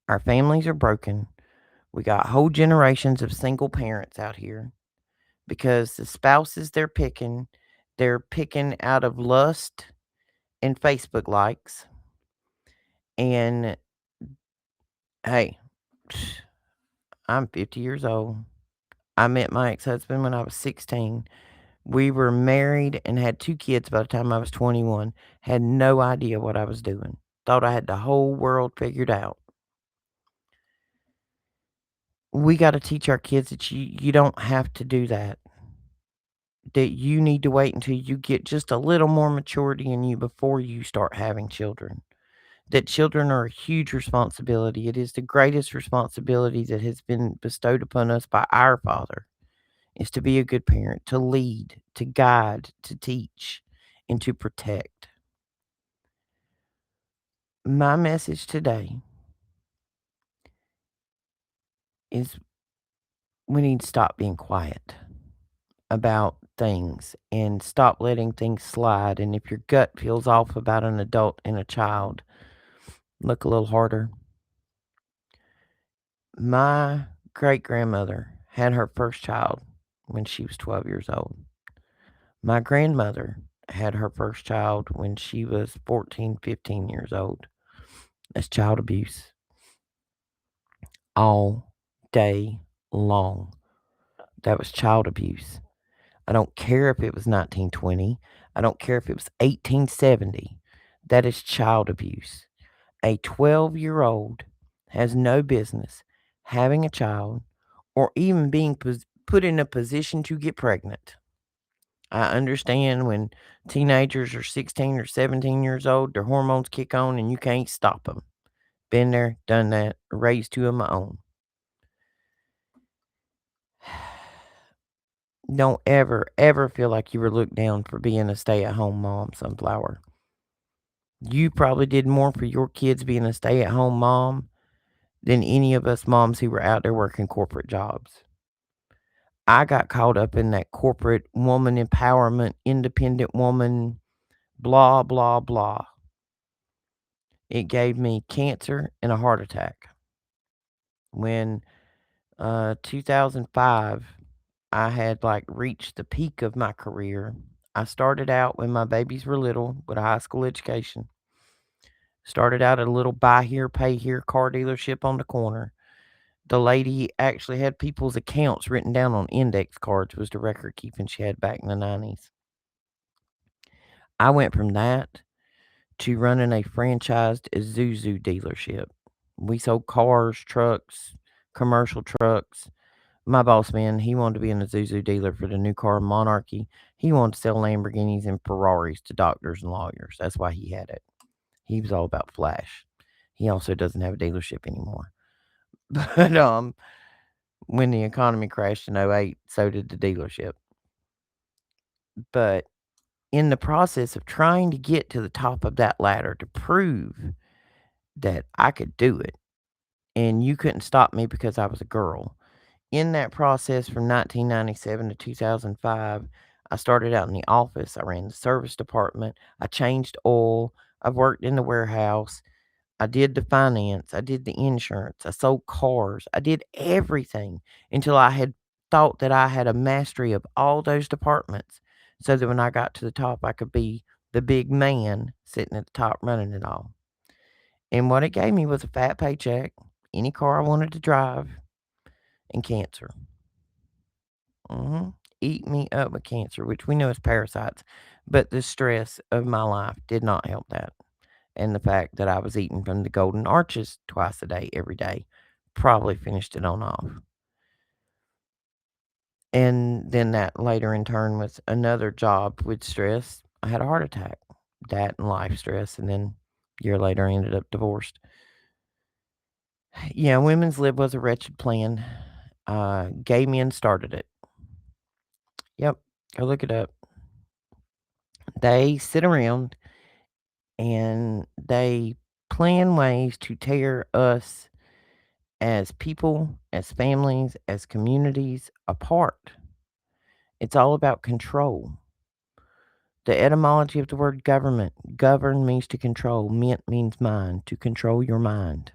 Our families are broken. We got whole generations of single parents out here because the spouses they're picking out of lust and Facebook likes. And hey, I'm 50 years old. I met my ex husband when I was 16. We were married and had 2 kids by the time I was 21. Had no idea what I was doing. Thought I had the whole world figured out. We got to teach our kids that you don't have to do that. That you need to wait until you get just a little more maturity in you before you start having children. That children are a huge responsibility. It is the greatest responsibility that has been bestowed upon us by our Father, is to be a good parent, to lead, to guide, to teach, and to protect. My message today is we need to stop being quiet about things and stop letting things slide. And if your gut feels off about an adult and a child, look a little harder. My great grandmother had her first child when she was 12 years old. My grandmother had her first child when she was 14, 15 years old. That's child abuse all day long. That was child abuse. I don't care if it was 1920. I don't care if it was 1870. That is child abuse. A 12-year-old has no business having a child or even being put in a position to get pregnant. I understand when teenagers are 16 or 17 years old, their hormones kick on and you can't stop them. Been there, done that, raised two of my own. Don't ever, ever feel like you were looked down for being a stay at home mom, Sunflower. You probably did more for your kids being a stay at home mom than any of us moms who were out there working corporate jobs. I got caught up in that corporate woman empowerment, independent woman, blah, blah, blah. It gave me cancer and a heart attack. When 2005, I had like reached the peak of my career. I started out when my babies were little with a high school education. Started out at a little buy here, pay here car dealership on the corner. The lady actually had people's accounts written down on index cards, was the record keeping she had back in the 90s. I went from that to running a franchised Isuzu dealership. We sold cars, trucks, commercial trucks. My boss man, he wanted to be an Isuzu dealer for the new car Monarchy. He wanted to sell Lamborghinis and Ferraris to doctors and lawyers. That's why he had it. He was all about flash. He also doesn't have a dealership anymore. But when the economy crashed in '08, so did the dealership. But in the process of trying to get to the top of that ladder to prove that I could do it and you couldn't stop me because I was a girl. In that process from 1997 to 2005, I started out in the office. I ran the service department. I changed oil. I've worked in the warehouse. I did the finance. I did the insurance. I sold cars. I did everything until I had thought that I had a mastery of all those departments so that when I got to the top, I could be the big man sitting at the top running it all. And what it gave me was a fat paycheck, any car I wanted to drive, and cancer. Eat me up with cancer, which we know is parasites, but the stress of my life did not help that. And the fact that I was eating from the golden arches twice a day, every day, probably finished it on off. And then that later in turn with another job with stress, I had a heart attack. That and life stress, and then a year later I ended up divorced. Yeah, Women's Lib was a wretched plan. Gay men started it. Yep, go look it up. They sit around and they plan ways to tear us as people, as families, as communities apart. It's all about control. The etymology of the word government, govern means to control, mint means mind, to control your mind.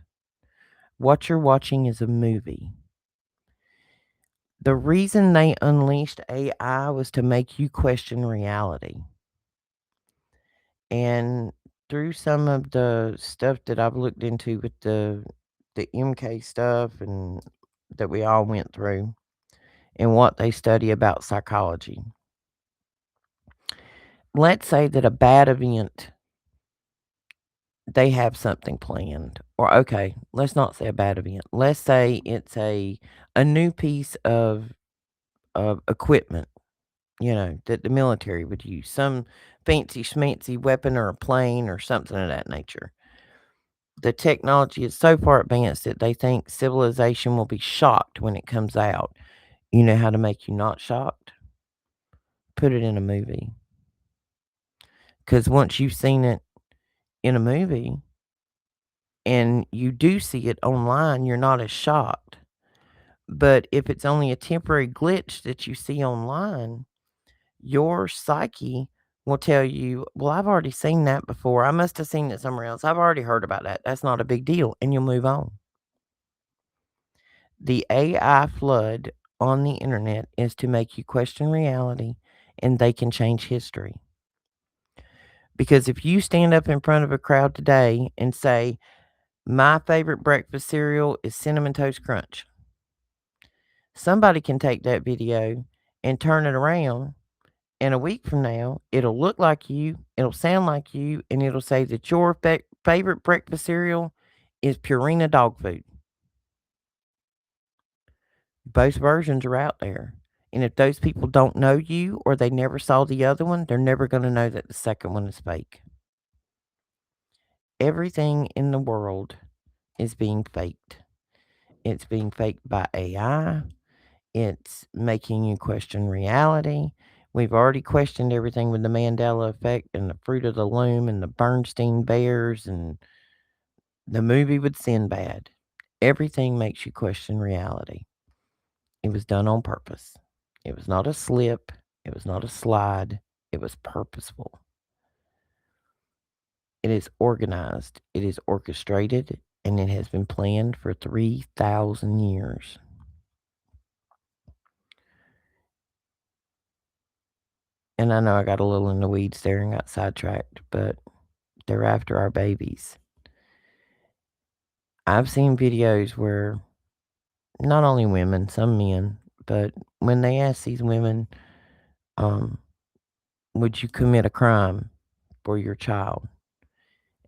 What you're watching is a movie. The reason they unleashed AI was to make you question reality. And through some of the stuff that I've looked into with the MK stuff and that we all went through and what they study about psychology. Let's say that a bad event they have something planned. Or okay, let's not say a bad event. Let's say it's a new piece of equipment, that the military would use, some fancy schmancy weapon or a plane or something of that nature. The technology is so far advanced that they think civilization will be shocked when it comes out. You know how to make you not shocked? Put it in a movie. Because once you've seen it in a movie and you do see it online, you're not as shocked. But if it's only a temporary glitch that you see online, your psyche will tell you, well, I've already seen that before. I must have seen it somewhere else. I've already heard about that. That's not a big deal. And you'll move on. The AI flood on the internet is to make you question reality and they can change history. Because if you stand up in front of a crowd today and say, my favorite breakfast cereal is Cinnamon Toast Crunch, somebody can take that video and turn it around. And a week from now, it'll look like you, it'll sound like you, and it'll say that your favorite breakfast cereal is Purina dog food. Both versions are out there. And if those people don't know you or they never saw the other one, they're never going to know that the second one is fake. Everything in the world is being faked. It's being faked by AI. It's making you question reality. We've already questioned everything with the Mandela effect and the Fruit of the Loom and the Bernstein Bears and the movie with Sinbad. Everything makes you question reality. It was done on purpose. It was not a slip. It was not a slide. It was purposeful. It is organized. It is orchestrated. And it has been planned for 3,000 years. And I know I got a little in the weeds there and got sidetracked, but they're after our babies. I've seen videos where not only women, some men, but when they ask these women, um, would you commit a crime for your child?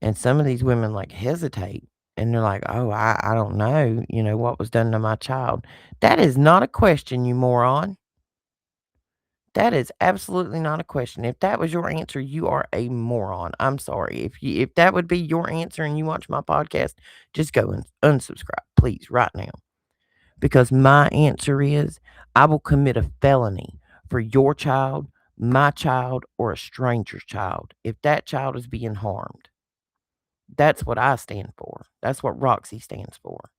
And some of these women like hesitate and they're like, oh, I don't know, what was done to my child. That is not a question, you moron. That is absolutely not a question. If that was your answer, you are a moron. I'm sorry. If that would be your answer and you watch my podcast, just go and unsubscribe, please, right now. Because my answer is I will commit a felony for your child, my child, or a stranger's child if that child is being harmed. That's what I stand for. That's what Roxy stands for.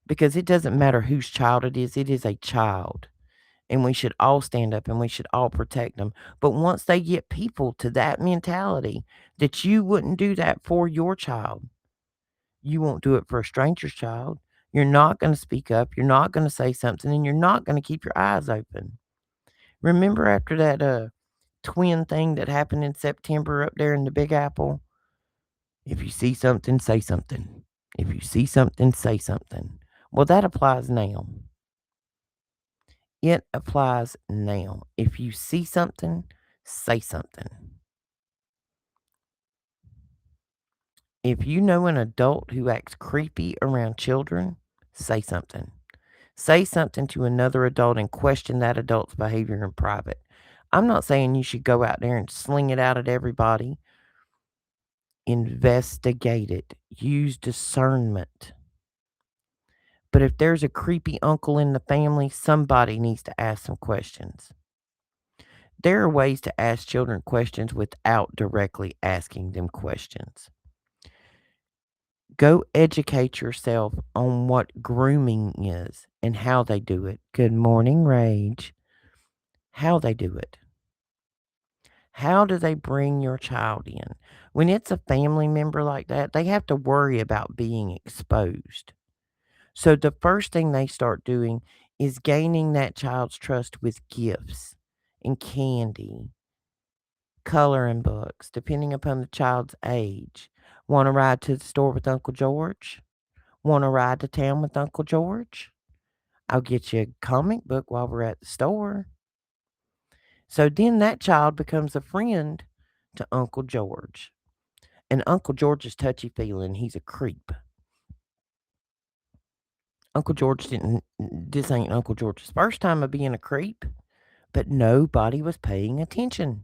Because it doesn't matter whose child it is a child. And we should all stand up and we should all protect them. But once they get people to that mentality that you wouldn't do that for your child, you won't do it for a stranger's child. You're not going to speak up. You're not going to say something and you're not going to keep your eyes open. Remember after that twin thing that happened in September up there in the Big Apple? If you see something, say something. If you see something, say something. Well, that applies now. It applies now. If you see something, say something. If you know an adult who acts creepy around children, say something. Say something to another adult and question that adult's behavior in private. I'm not saying you should go out there and sling it out at everybody. Investigate it. Use discernment. But if there's a creepy uncle in the family, somebody needs to ask some questions. There are ways to ask children questions without directly asking them questions. Go educate yourself on what grooming is and how they do it. Good morning, Rage. How they do it. How do they bring your child in? When it's a family member like that, they have to worry about being exposed. So the first thing they start doing is gaining that child's trust with gifts and candy, coloring books, depending upon the child's age. Want to ride to the store with Uncle George? Want to ride to town with Uncle George? I'll get you a comic book while we're at the store. So then that child becomes a friend to Uncle George. And Uncle George is touchy feeling. He's a creep. Uncle George didn't. This ain't Uncle George's first time of being a creep, but nobody was paying attention.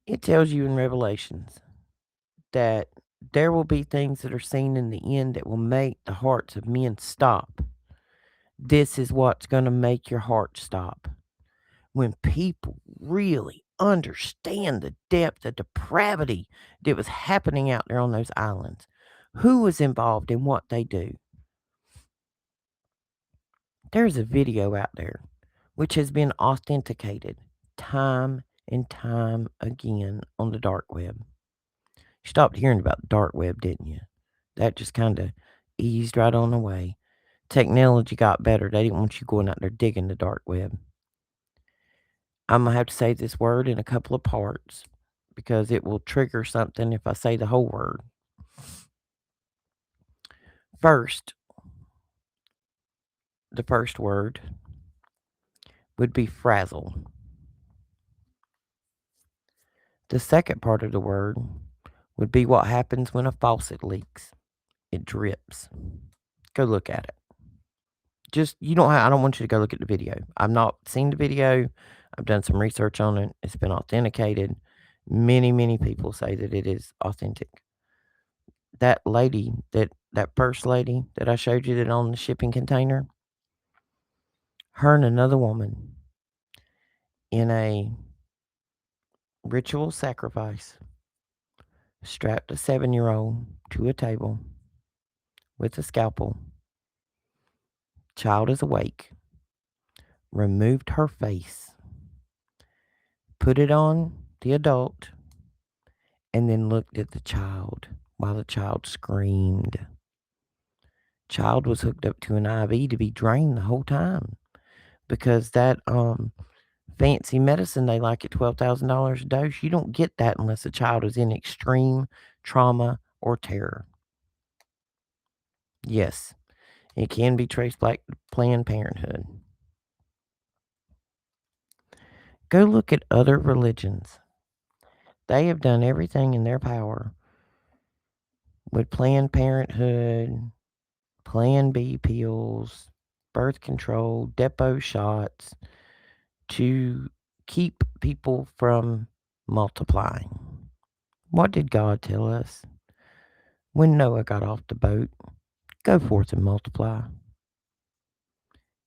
It tells you in Revelations that there will be things that are seen in the end that will make the hearts of men stop. This is what's going to make your heart stop. When people really understand the depth of depravity that was happening out there on those islands, who was involved in what they do. There's a video out there which has been authenticated time and time again on the dark web. You stopped hearing about the dark web, didn't you? That just kind of eased right on away. Technology got better. They didn't want you going out there digging the dark web. I'm going to have to say this word in a couple of parts because it will trigger something if I say the whole word. First, the first word would be frazzle. The second part of the word would be what happens when a faucet leaks. It drips. Go look at it. Just I don't want you to go look at the video. I've not seen the video. I've done some research on it. It's been authenticated. Many, many people say that it is authentic. That lady, that first lady that I showed you that on the shipping container, her and another woman in a ritual sacrifice strapped a 7-year-old to a table with a scalpel. Child is awake. Removed her face. Put it on the adult. And then looked at the child while the child screamed. Child was hooked up to an IV to be drained the whole time because that fancy medicine they like at $12,000 a dose, you don't get that unless a child is in extreme trauma or terror. Yes, it can be traced back to Planned Parenthood. Go look at other religions. They have done everything in their power with Planned Parenthood, Plan B pills, birth control, depot shots to keep people from multiplying. What did God tell us? When Noah got off the boat, go forth and multiply.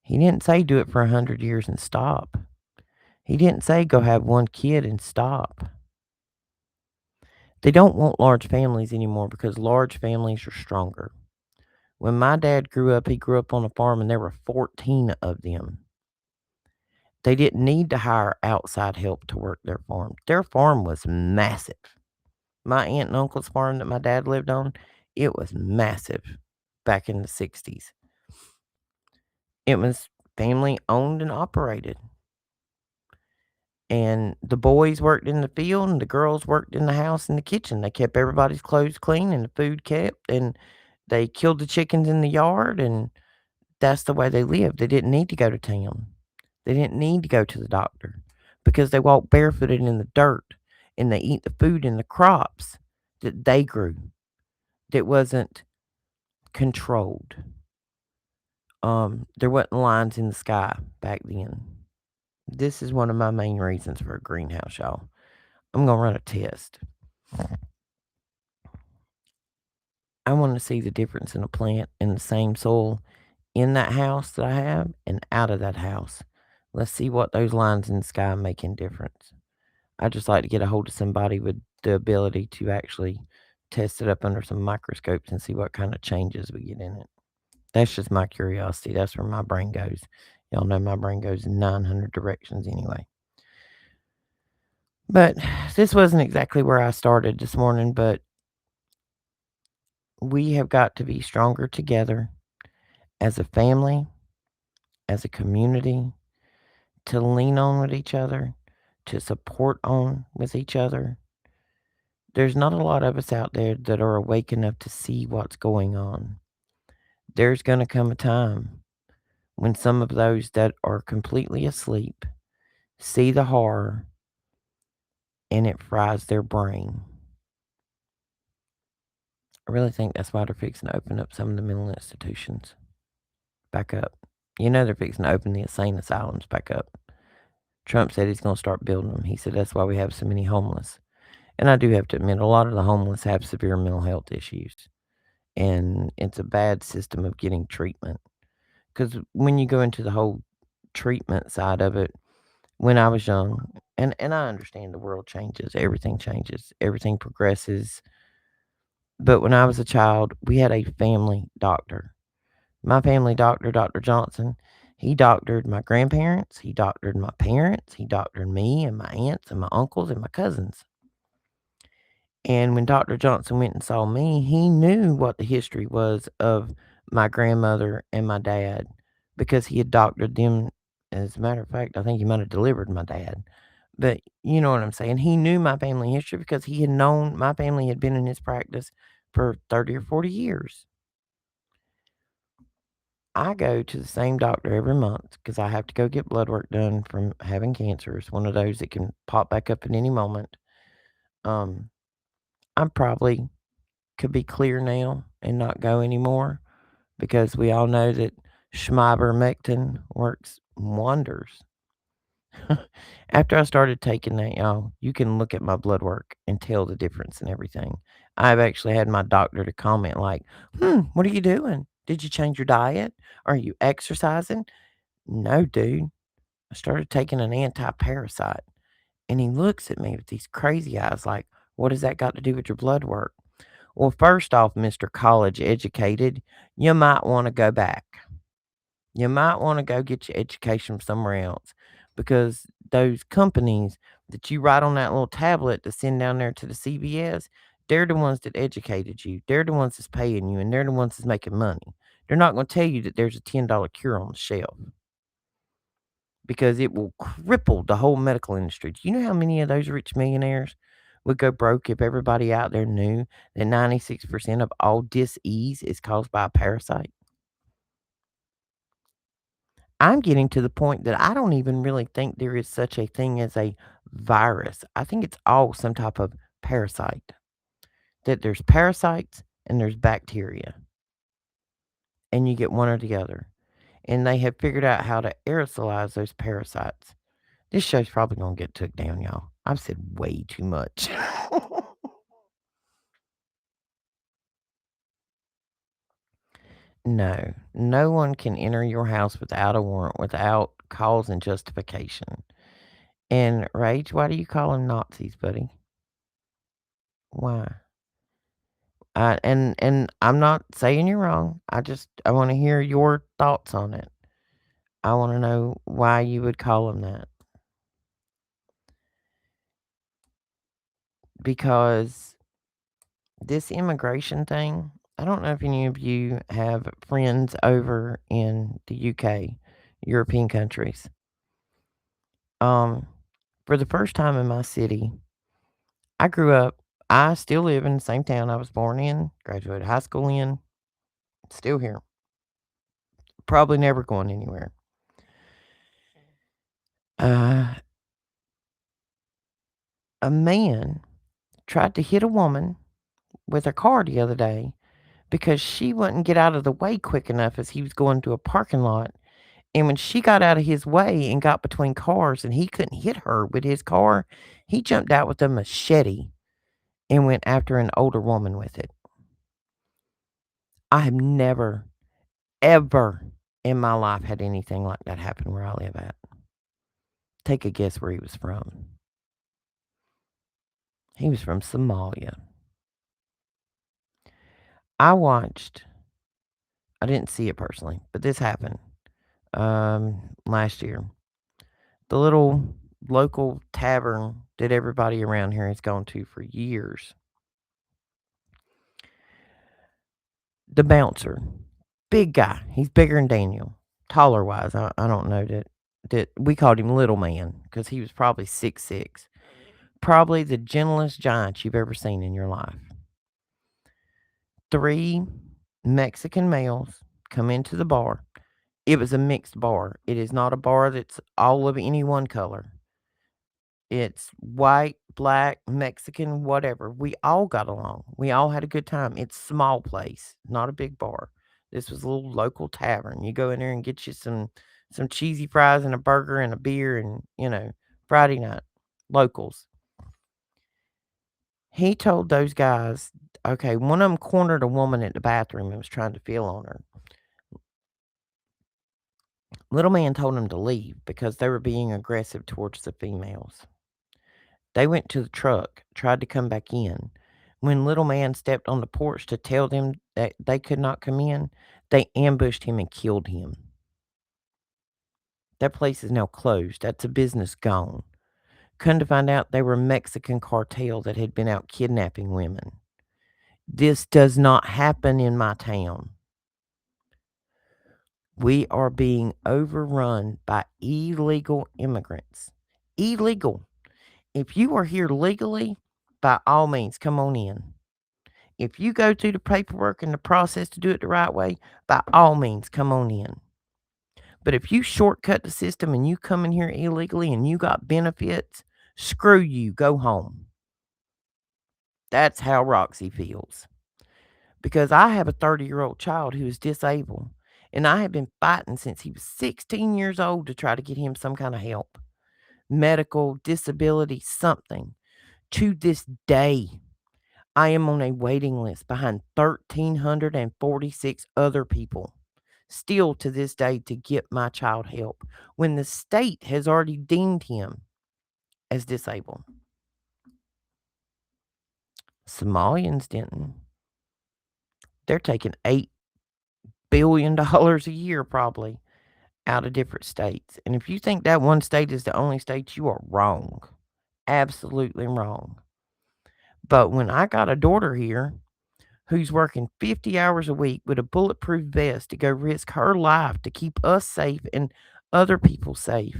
He didn't say do it for 100 years and stop. He didn't say go have one kid and stop. They don't want large families anymore because large families are stronger. When my dad grew up, he grew up on a farm and there were 14 of them. They didn't need to hire outside help to work their farm. Their farm was massive. My aunt and uncle's farm that my dad lived on, it was massive back in the 60s. It was family owned and operated. And the boys worked in the field and the girls worked in the house and the kitchen. They kept everybody's clothes clean and the food kept, and they killed the chickens in the yard, and that's the way they lived. They didn't need to go to town. They didn't need to go to the doctor because they walked barefooted in the dirt and they eat the food and the crops that they grew that wasn't controlled. There wasn't lines in the sky back then. This is one of my main reasons for a greenhouse, y'all. I'm going to run a test. I want to see the difference in a plant in the same soil in that house that I have and out of that house. Let's see what those lines in the sky make in difference. I just like to get a hold of somebody with the ability to actually test it up under some microscopes and see what kind of changes we get in it. That's just my curiosity. That's where my brain goes. Y'all know my brain goes in 900 directions anyway. But this wasn't exactly where I started this morning, but we have got to be stronger together as a family, as a community, to lean on with each other, to support on with each other. There's not a lot of us out there that are awake enough to see what's going on. There's going to come a time when some of those that are completely asleep see the horror and it fries their brain. I really think that's why they're fixing to open up some of the mental institutions back up. You know they're fixing to open the insane asylums back up. Trump said he's going to start building them. He said that's why we have so many homeless. And I do have to admit, a lot of the homeless have severe mental health issues. And it's a bad system of getting treatment. Because when you go into the whole treatment side of it, when I was young, and I understand the world changes, everything progresses. But when I was a child, we had a family doctor. My family doctor, Dr. Johnson, he doctored my grandparents, he doctored my parents, he doctored me and my aunts and my uncles and my cousins. And when Dr. Johnson went and saw me, he knew what the history was of my grandmother and my dad because he had doctored them. As a matter of fact, I think he might have delivered my dad. But you know what I'm saying? He knew my family history because he had known my family had been in his practice for 30 or 40 years. I go to the same doctor every month because I have to go get blood work done from having cancer. It's one of those that can pop back up at any moment. Um, I'm probably could be clear now and not go anymore because we all know that Schmeibermectin works wonders. After I started taking that, y'all, you can look at my blood work and tell the difference and everything. I've actually had my doctor to comment like, what are you doing? Did you change your diet? Are you exercising? No, dude. I started taking an anti-parasite. And he looks at me with these crazy eyes like, what has that got to do with your blood work? Well, first off, Mr. College Educated, you might want to go back. You might want to go get your education somewhere else because those companies that you write on that little tablet to send down there to the CVS, they're the ones that educated you. They're the ones that's paying you and they're the ones that's making money. They're not going to tell you that there's a $10 cure on the shelf because it will cripple the whole medical industry. Do you know how many of those rich millionaires would go broke if everybody out there knew that 96% of all disease is caused by a parasite? I'm getting to the point that I don't even really think there is such a thing as a virus. I think it's all some type of parasite. That there's parasites and there's bacteria, and you get one or the other. And they have figured out how to aerosolize those parasites. This show's probably gonna get took down, y'all. I've said way too much. No, no one can enter your house without a warrant, without cause and justification. And Rage, why do you call them Nazis, buddy? Why? And I'm not saying you're wrong. I want to hear your thoughts on it. I want to know why you would call them that. Because this immigration thing, I don't know if any of you have friends over in the UK, European countries. Um, for the first time in my city, I grew up, I still live in the same town I was born in, graduated high school in, still here. Probably never going anywhere. Uh, a man tried to hit a woman with her car the other day because she wouldn't get out of the way quick enough as he was going to a parking lot. And when she got out of his way and got between cars and he couldn't hit her with his car, he jumped out with a machete and went after an older woman with it. I have never, ever in my life had anything like that happen where I live at. Take a guess where he was from. He was from Somalia. I watched, I didn't see it personally, but this happened last year. The little local tavern that everybody around here has gone to for years. The bouncer, big guy. He's bigger than Daniel, taller wise. I don't know that we called him Little Man because he was probably 6'6". Probably the gentlest giant you've ever seen in your life. Three Mexican males come into the bar. It was a mixed bar. It is not a bar that's all of any one color. It's white, black, Mexican, whatever. We all got along. We all had a good time. It's small place, not a big bar. This was a little local tavern. You go in there and get you some cheesy fries and a burger and a beer and, Friday night. Locals. He told those guys, okay, one of them cornered a woman at the bathroom and was trying to feel on her. Little man told him to leave because they were being aggressive towards the females. They went to the truck, tried to come back in. When little man stepped on the porch to tell them that they could not come in, they ambushed him and killed him. That place is now closed. That's a business gone. Come to find out they were a Mexican cartel that had been out kidnapping women. This does not happen in my town. We are being overrun by illegal immigrants. Illegal. If you are here legally, by all means, come on in. If you go through the paperwork and the process to do it the right way, by all means, come on in. But if you shortcut the system and you come in here illegally and you got benefits, screw you, go home. That's how Roxy feels. Because I have a 30-year-old child who is disabled, and I have been fighting since he was 16 years old to try to get him some kind of help. Medical, disability, something. To this day, I am on a waiting list behind 1,346 other people, still to this day, to get my child help when the state has already deemed him as disabled. Somalians didn't. They're taking $8 billion a year probably out of different states. And if you think that one state is the only state, you are wrong. Absolutely wrong. But when I got a daughter here who's working 50 hours a week with a bulletproof vest to go risk her life to keep us safe and other people safe,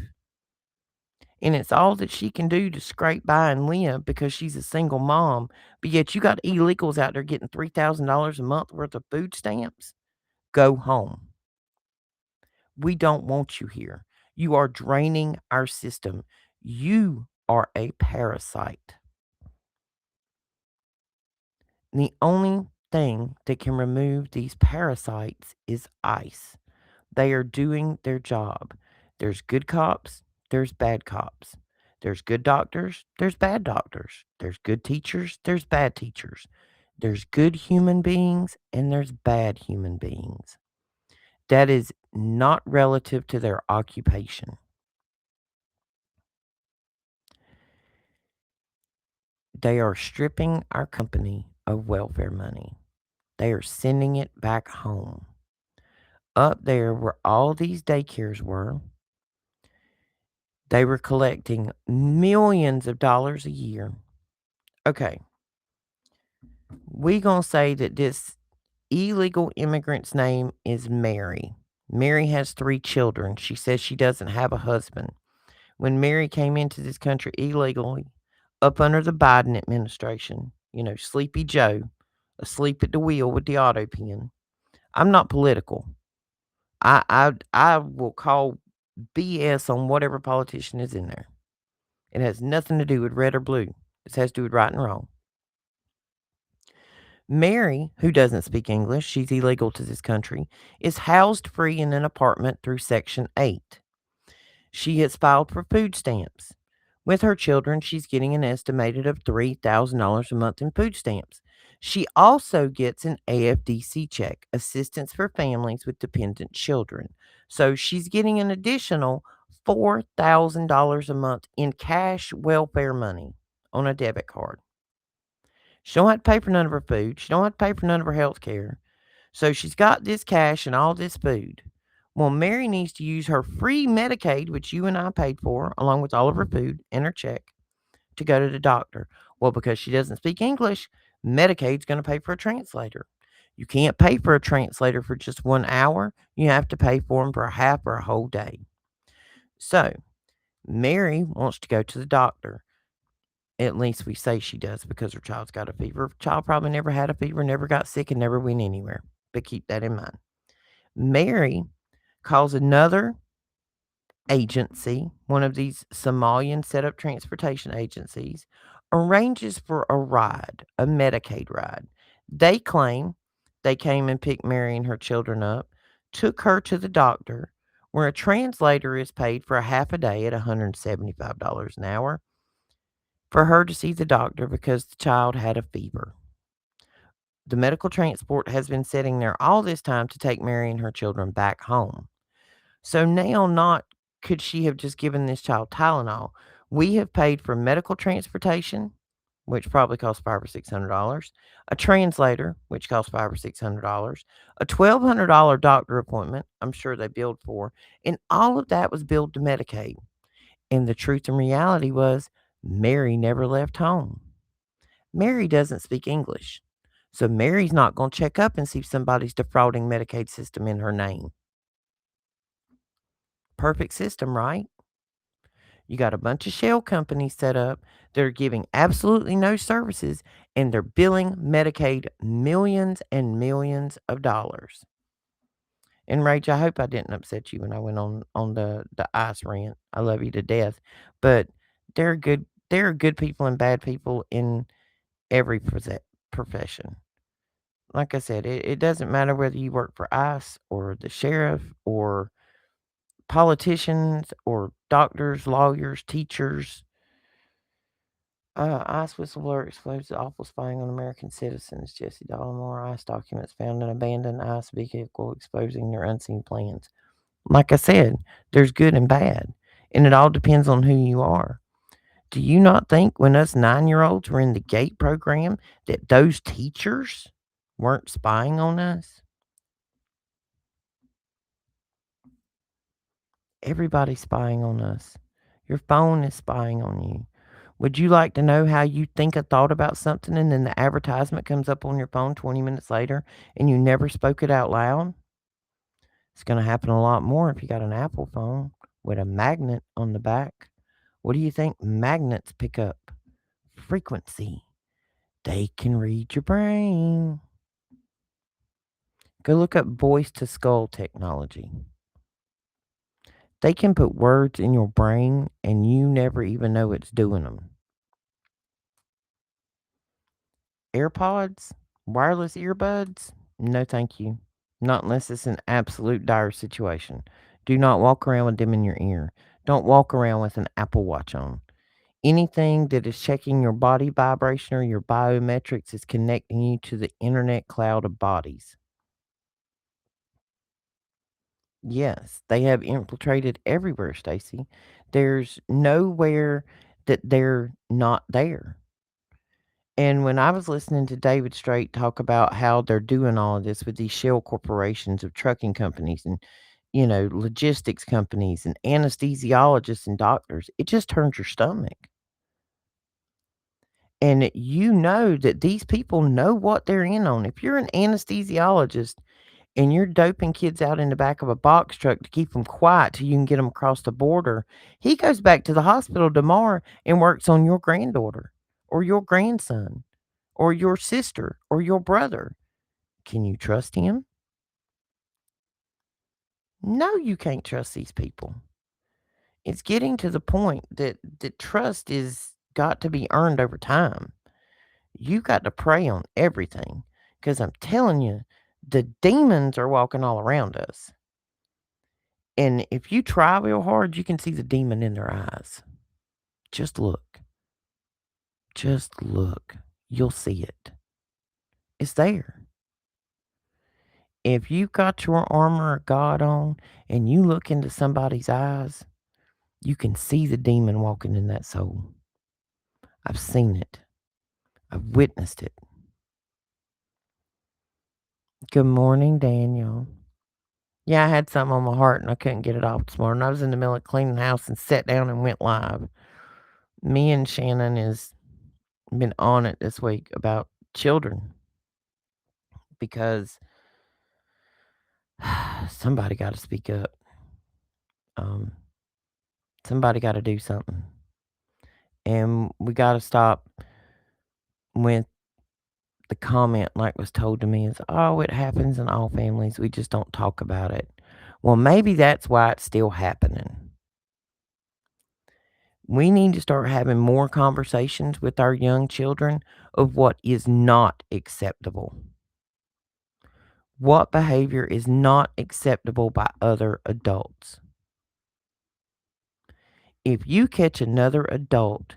and it's all that she can do to scrape by and live because she's a single mom, but yet you got illegals out there getting $3,000 a month worth of food stamps, go home. We don't want you here. You are draining our system. You are a parasite. The only thing that can remove these parasites is ICE. They are doing their job. There's good cops, there's bad cops. There's good doctors, there's bad doctors. There's good teachers, there's bad teachers. There's good human beings and there's bad human beings. That is not relative to their occupation. They are stripping our company of welfare money. They are sending it back home. Up there where all these daycares were, they were collecting millions of dollars a year. Okay, we gonna say that this illegal immigrant's name is Mary. Mary has 3 children. She says she doesn't have a husband. When Mary came into this country illegally, up under the Biden administration, Sleepy Joe, asleep at the wheel with the auto pen. I'm not political. I will call BS on whatever politician is in there. It has nothing to do with red or blue. This has to do with right and wrong. Mary, who doesn't speak English, she's illegal to this country, is housed free in an apartment through Section 8. She has filed for food stamps. With her children, she's getting an estimated of $3,000 a month in food stamps. She also gets an AFDC check, Assistance for Families with Dependent Children. So she's getting an additional $4,000 a month in cash welfare money on a debit card. She don't have to pay for none of her food. She don't have to pay for none of her health care. So she's got this cash and all this food. Well, Mary needs to use her free Medicaid, which you and I paid for, along with all of her food and her check, to go to the doctor. Well, because she doesn't speak English, Medicaid's going to pay for a translator. You can't pay for a translator for just 1 hour. You have to pay for them for a half or a whole day. So, Mary wants to go to the doctor. At least we say she does because her child's got a fever. Her child probably never had a fever, never got sick, and never went anywhere. But keep that in mind. Mary calls another agency, one of these Somalian set up transportation agencies, arranges for a ride, a Medicaid ride. They claim they came and picked Mary and her children up, took her to the doctor, where a translator is paid for a half a day at $175 an hour for her to see the doctor because the child had a fever. The medical transport has been sitting there all this time to take Mary and her children back home. So now, not could she have just given this child Tylenol? We have paid for medical transportation, which probably costs $500 or $600, a translator, which costs $500 or $600, a $1,200 doctor appointment, I'm sure they billed for, and all of that was billed to Medicaid. And the truth and reality was, Mary never left home. Mary doesn't speak English. So Mary's not going to check up and see if somebody's defrauding Medicaid system in her name. Perfect system, right? You got a bunch of shell companies set up that are giving absolutely no services and they're billing Medicaid millions and millions of dollars. And Rach, I hope I didn't upset you when I went on the ice rant. I love you to death, but there are good people and bad people in every profession. Like I said, it doesn't matter whether you work for ICE or the sheriff or politicians or doctors, lawyers, teachers. ICE whistleblower exposes awful spying on American citizens. Jesse Dollamore. ICE documents found an abandoned ICE vehicle exposing their unseen plans. Like I said, there's good and bad, and it all depends on who you are. Do you not think when us 9-year-olds were in the GATE program that those teachers weren't spying on us? Everybody's spying on us. Your phone is spying on you. Would you like to know how you think a thought about something and then the advertisement comes up on your phone 20 minutes later and you never spoke it out loud? It's going to happen a lot more if you got an Apple phone with a magnet on the back. What do you think magnets pick up? Frequency. They can read your brain. Go look up voice to skull technology. They can put words in your brain and you never even know it's doing them. AirPods? Wireless earbuds? No, thank you. Not unless it's an absolute dire situation. Do not walk around with them in your ear. Don't walk around with an Apple Watch on. Anything that is checking your body vibration or your biometrics is connecting you to the internet cloud of bodies. Yes, they have infiltrated everywhere, Stacy. There's nowhere that they're not there. And when I was listening to David Straight talk about how they're doing all of this with these shell corporations of trucking companies and, logistics companies and anesthesiologists and doctors, it just turns your stomach. And you know that these people know what they're in on. If you're an anesthesiologist and you're doping kids out in the back of a box truck to keep them quiet till you can get them across the border, he goes back to the hospital tomorrow and works on your granddaughter or your grandson or your sister or your brother. Can you trust him? No, you can't trust these people. It's getting to the point that the trust is got to be earned over time. You got to pray on everything because I'm telling you, the demons are walking all around us. And if you try real hard, you can see the demon in their eyes. Just look. Just look. You'll see it. It's there. If you've got your armor of God on and you look into somebody's eyes, you can see the demon walking in that soul. I've seen it. I've witnessed it. Good morning, Daniel. Yeah, I had something on my heart and I couldn't get it off this morning. I was in the middle of cleaning the house and sat down and went live. Me and Shannon has been on it this week about children because somebody got to speak up. Um, somebody got to do something. And we got to stop with the comment, like was told to me, is, oh, it happens in all families. We just don't talk about it. Well, maybe that's why it's still happening. We need to start having more conversations with our young children of what is not acceptable. What behavior is not acceptable by other adults? If you catch another adult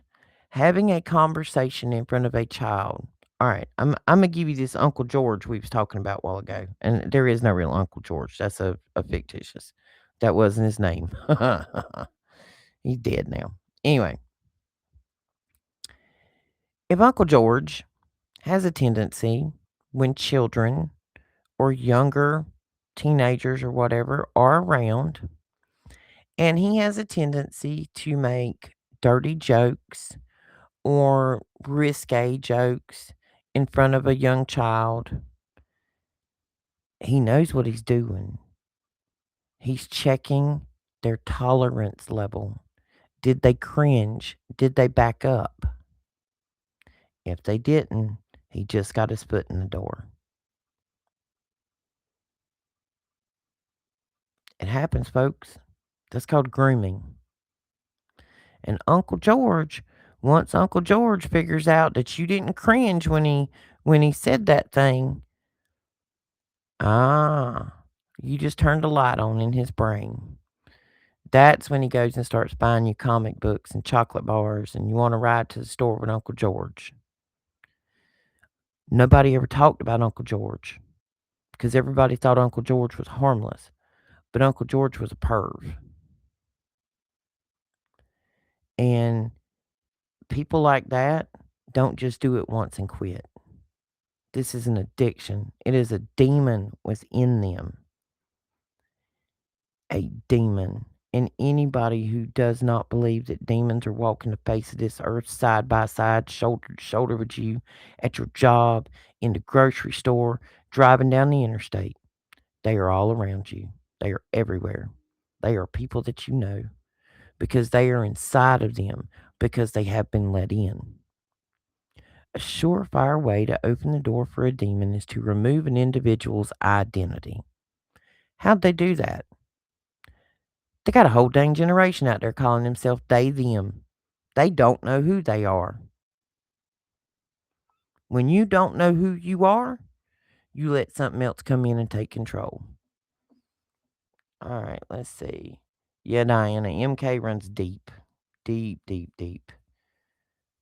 having a conversation in front of a child, all right, I'm gonna give you this Uncle George we was talking about a while ago, and there is no real Uncle George. That's a fictitious. That wasn't his name. He's dead now. Anyway, if Uncle George has a tendency when children or younger teenagers or whatever are around, and he has a tendency to make dirty jokes or risque jokes in front of a young child, he knows what he's doing. He's checking their tolerance level. Did they cringe? Did they back up? If they didn't, he just got his foot in the door. It happens, folks. That's called grooming. And Uncle George, once Uncle George figures out that you didn't cringe when he said that thing, ah, you just turned a light on in his brain. That's when he goes and starts buying you comic books and chocolate bars, and you want to ride to the store with Uncle George. Nobody ever talked about Uncle George because everybody thought Uncle George was harmless, but Uncle George was a perv. And people like that don't just do it once and quit. This is an addiction. It is a demon within them. A demon. And anybody who does not believe that demons are walking the face of this earth side by side, shoulder to shoulder with you at your job, in the grocery store, driving down the interstate, they are all around you. They are everywhere. They are people that you know because they are inside of them because they have been let in. A surefire way to open the door for a demon is to remove an individual's identity. How'd they do that? They got a whole dang generation out there calling themselves they, them. They don't know who they are. When you don't know who you are, you let something else come in and take control. All right, let's see. Yeah, Diana, MK runs deep. Deep, deep, deep.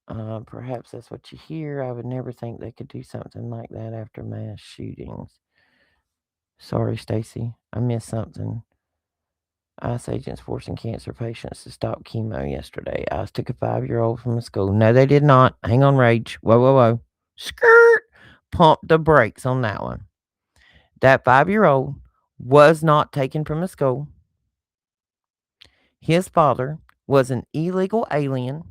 Perhaps that's what you hear. I would never think they could do something like that after mass shootings. Sorry, Stacy. I missed something. ICE agents forcing cancer patients to stop chemo yesterday. ICE took a 5-year-old from a school. No, they did not. Hang on, Rage. Whoa, whoa, whoa. Skirt. Pump the brakes on that one. That 5-year-old was not taken from a school. His father was an illegal alien.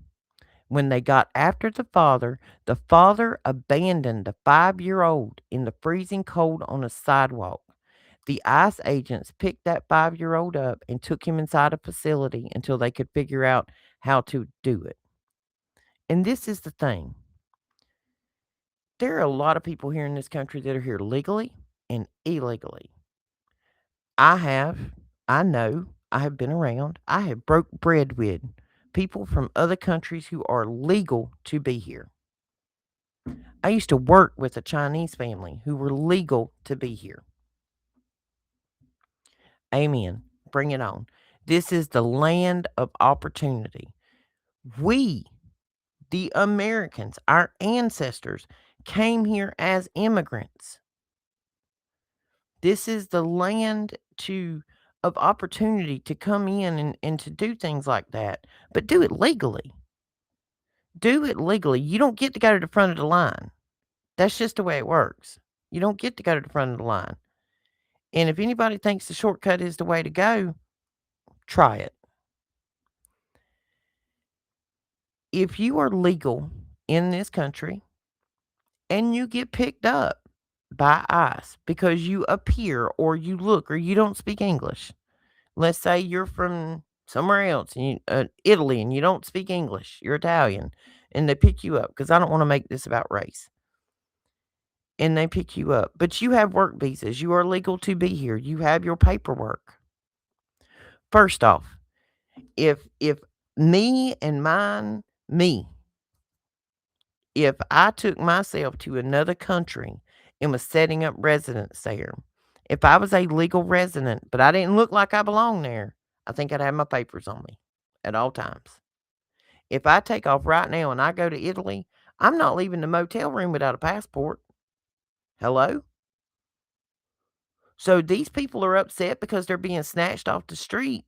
When they got after the father abandoned the 5-year-old in the freezing cold on a sidewalk. The ICE agents picked that 5-year-old up and took him inside a facility until they could figure out how to do it. And this is the thing. There are a lot of people here in this country that are here legally and illegally. I know, I have been around, I have broke bread with people from other countries who are legal to be here. I used to work with a Chinese family who were legal to be here. Amen. Bring it on. This is the land of opportunity. We, the Americans, our ancestors, came here as immigrants. This is the land of opportunity to come in and to do things like that, but do it legally. Do it legally. You don't get to go to the front of the line. That's just the way it works. You don't get to go to the front of the line. And if anybody thinks the shortcut is the way to go, try it. If you are legal in this country and you get picked up by ICE because you appear or you look or you don't speak English, let's say you're from somewhere else, Italy, and you don't speak English, you're Italian, and they pick you up because I don't want to make this about race. And they pick you up, but you have work visas. You are legal to be here. You have your paperwork. First off, if me and me, if I took myself to another country and was setting up residence there, if I was a legal resident, but I didn't look like I belonged there, I think I'd have my papers on me at all times. If I take off right now and I go to Italy, I'm not leaving the motel room without a passport. Hello? So these people are upset because they're being snatched off the street.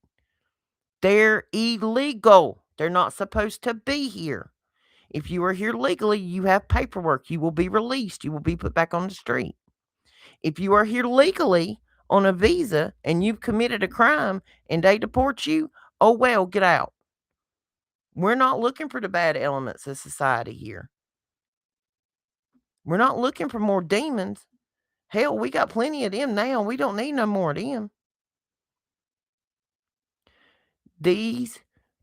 They're illegal. They're not supposed to be here. If you are here legally, you have paperwork. You will be released. You will be put back on the street. If you are here legally on a visa and you've committed a crime and they deport you, oh well, get out. We're not looking for the bad elements of society here. We're not looking for more demons. Hell, we got plenty of them now. We don't need no more of them. These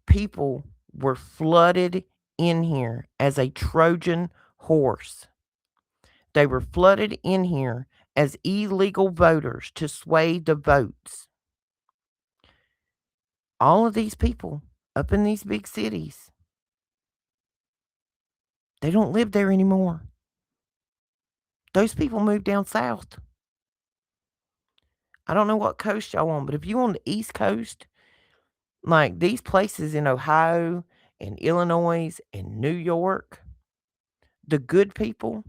people were flooded in here as a Trojan horse. They were flooded in here as illegal voters to sway the votes. All of these people up in these big cities, they don't live there anymore. Those people moved down south. I don't know what coast y'all on, but if you on the East Coast, like these places in Ohio and Illinois and New York, the good people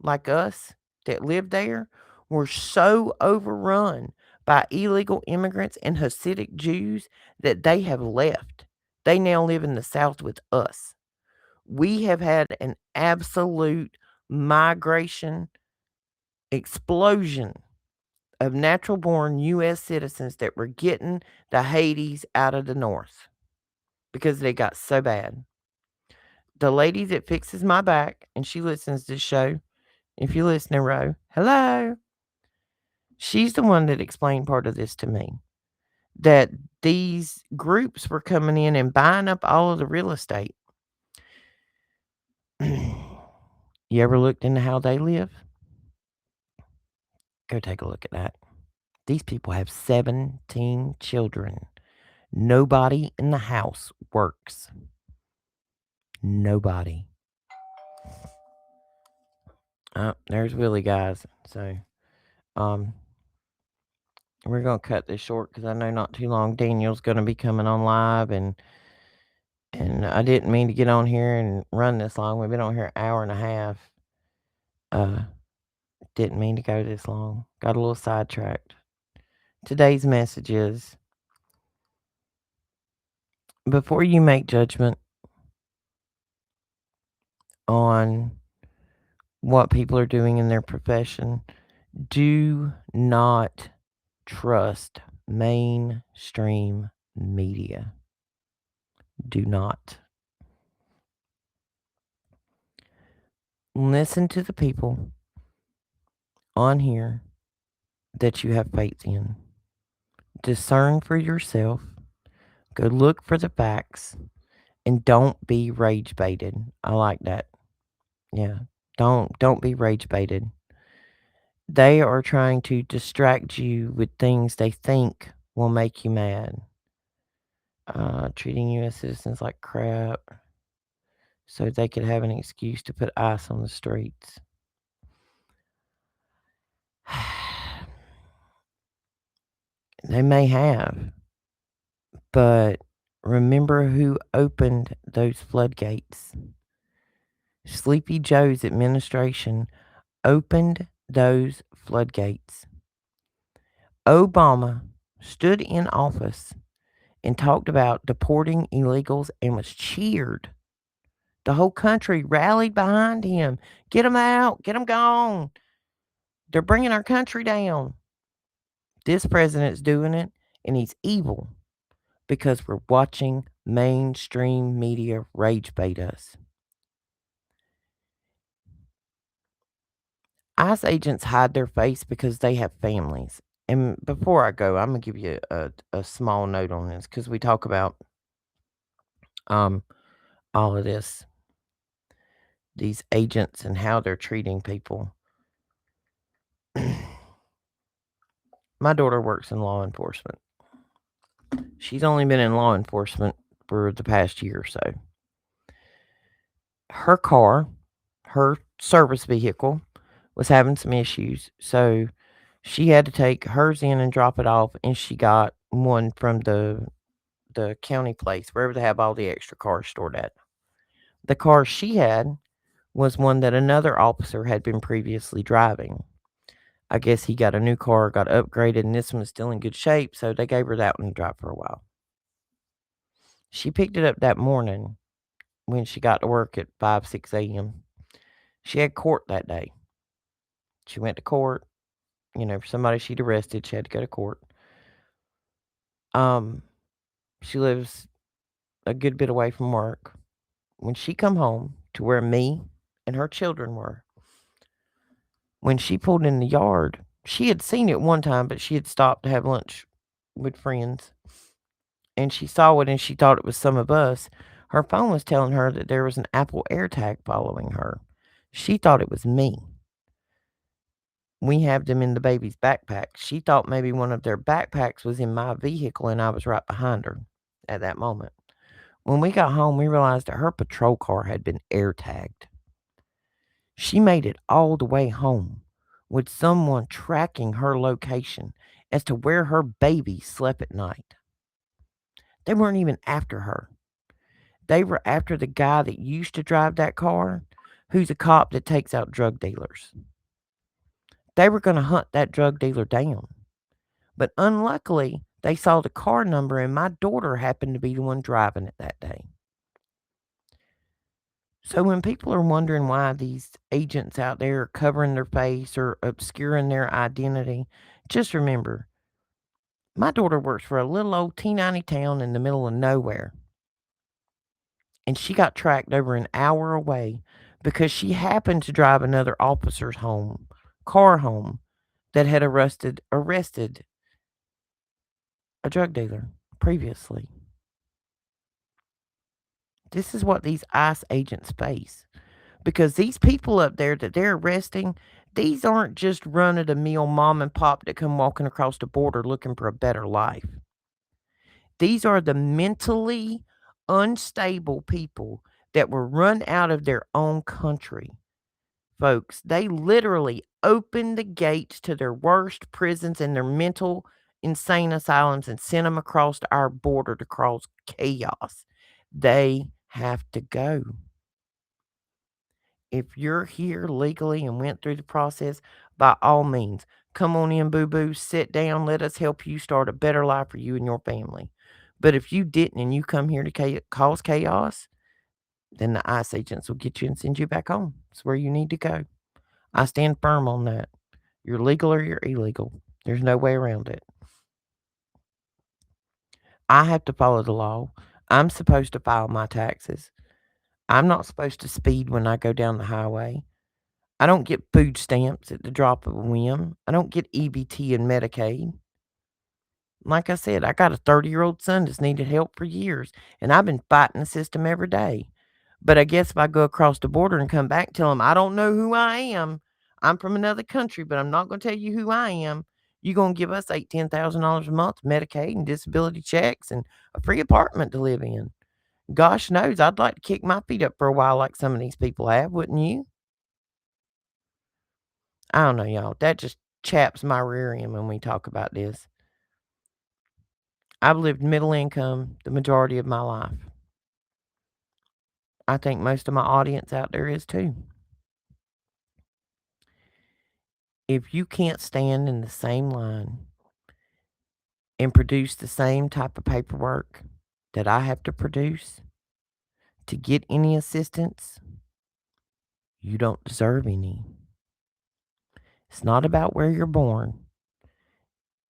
like us that live there were so overrun by illegal immigrants and Hasidic Jews that they have left. They now live in the South with us. We have had an absolute migration explosion of natural born U.S. citizens that were getting the Hades out of the North because they got so bad. The lady that fixes my back, and she listens to the show, if you listen, Ro, hello. She's the one that explained part of this to me. That these groups were coming in and buying up all of the real estate. You ever looked into how they live? Go take a look at that. These people have 17 children. Nobody in the house works. Nobody. Oh, there's Willie, guys. So, um, we're gonna cut this short because I know not too long Daniel's gonna be coming on live, and I didn't mean to get on here and run this long. We've been on here an hour and a half. Didn't mean to go this long. Got a little sidetracked. Today's message is before you make judgment on what people are doing in their profession, do not trust mainstream media. Do not. Listen to the people on here that you have faith in. Discern for yourself. Go look for the facts and don't be rage baited. I like that. Yeah. Don't be rage baited. They are trying to distract you with things they think will make you mad. Treating U.S. citizens like crap so they could have an excuse to put ice on the streets. They may have, but remember who opened those floodgates. Sleepy Joe's administration opened those floodgates. Obama stood in office and talked about deporting illegals and was cheered. The whole country rallied behind him. Get them out. Get them gone. They're bringing our country down. This president's doing it, and he's evil because we're watching mainstream media rage bait us. ICE agents hide their face because they have families. And before I go, I'm going to give you a small note on this because we talk about all of this, these agents and how they're treating people. My daughter works in law enforcement. She's only been in law enforcement over the past year or so. Her car, her service vehicle, was having some issues, so she had to take hers in and drop it off, and she got one from the county place, wherever they have all the extra cars stored at. The car she had was one that another officer had been previously driving. I guess he got a new car, got upgraded, and this one was still in good shape, so they gave her that one to drive for a while. She picked it up that morning when she got to work at 5, 6 a.m. She had court that day. She went to court, for somebody she'd arrested. She had to go to court. Um, she lives a good bit away from work. When she come home to where me and her children were, when she pulled in the yard, she had seen it one time, but she had stopped to have lunch with friends, and she saw it and she thought it was some of us. Her phone was telling her that there was an Apple AirTag following her. She thought it was me. We have them in the baby's backpack. She thought maybe one of their backpacks was in my vehicle and I was right behind her at that moment. When we got home, we realized that her patrol car had been air tagged. She made it all the way home with someone tracking her location as to where her baby slept at night. They weren't even after her. They were after the guy that used to drive that car, who's a cop that takes out drug dealers. They were going to hunt that drug dealer down. But unluckily, they saw the car number, and my daughter happened to be the one driving it that day. So when people are wondering why these agents out there are covering their face or obscuring their identity, just remember, my daughter works for a little old T90 town in the middle of nowhere. And she got tracked over an hour away because she happened to drive another officer's car home, that had arrested a drug dealer previously. This is what these ICE agents face. Because these people up there that they're arresting, these aren't just run of the mill mom and pop that come walking across the border looking for a better life. These are the mentally unstable people that were run out of their own country. Folks, they literally opened the gates to their worst prisons and their mental insane asylums and sent them across our border to cause chaos. They have to go. If you're here legally and went through the process, by all means, come on in, boo boo, sit down, let us help you start a better life for you and your family. But if you didn't and you come here to cause chaos, then the ICE agents will get you and send you back home. It's where you need to go. I stand firm on that. You're legal or you're illegal. There's no way around it. I have to follow the law. I'm supposed to file my taxes. I'm not supposed to speed when I go down the highway. I don't get food stamps at the drop of a whim. I don't get EBT and Medicaid. Like I said, I got a 30-year-old son that's needed help for years, and I've been fighting the system every day. But I guess if I go across the border and come back, tell them I don't know who I am. I'm from another country, but I'm not going to tell you who I am. You're going to give us $10,000 a month, Medicaid and disability checks, and a free apartment to live in. Gosh knows, I'd like to kick my feet up for a while like some of these people have, wouldn't you? I don't know, y'all. That just chaps my rear end when we talk about this. I've lived middle income the majority of my life. I think most of my audience out there is too. If you can't stand in the same line and produce the same type of paperwork that I have to produce to get any assistance, you don't deserve any. It's not about where you're born.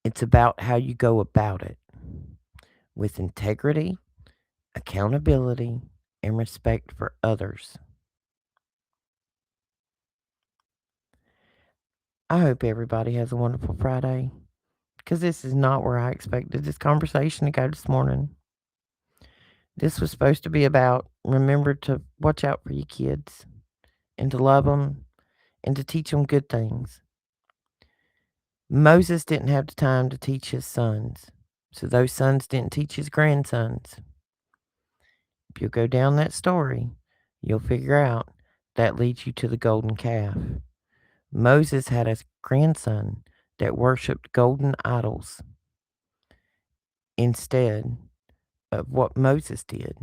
It's about how you go about it with integrity, accountability, and respect for others. I hope everybody has a wonderful Friday, because this is not where I expected this conversation to go this morning. This was supposed to be about remember to watch out for your kids and to love them and to teach them good things. Moses didn't have the time to teach his sons, so those sons didn't teach his grandsons. If you'll go down that story, you'll figure out that leads you to the golden calf. Moses had a grandson that worshipped golden idols instead of what Moses did.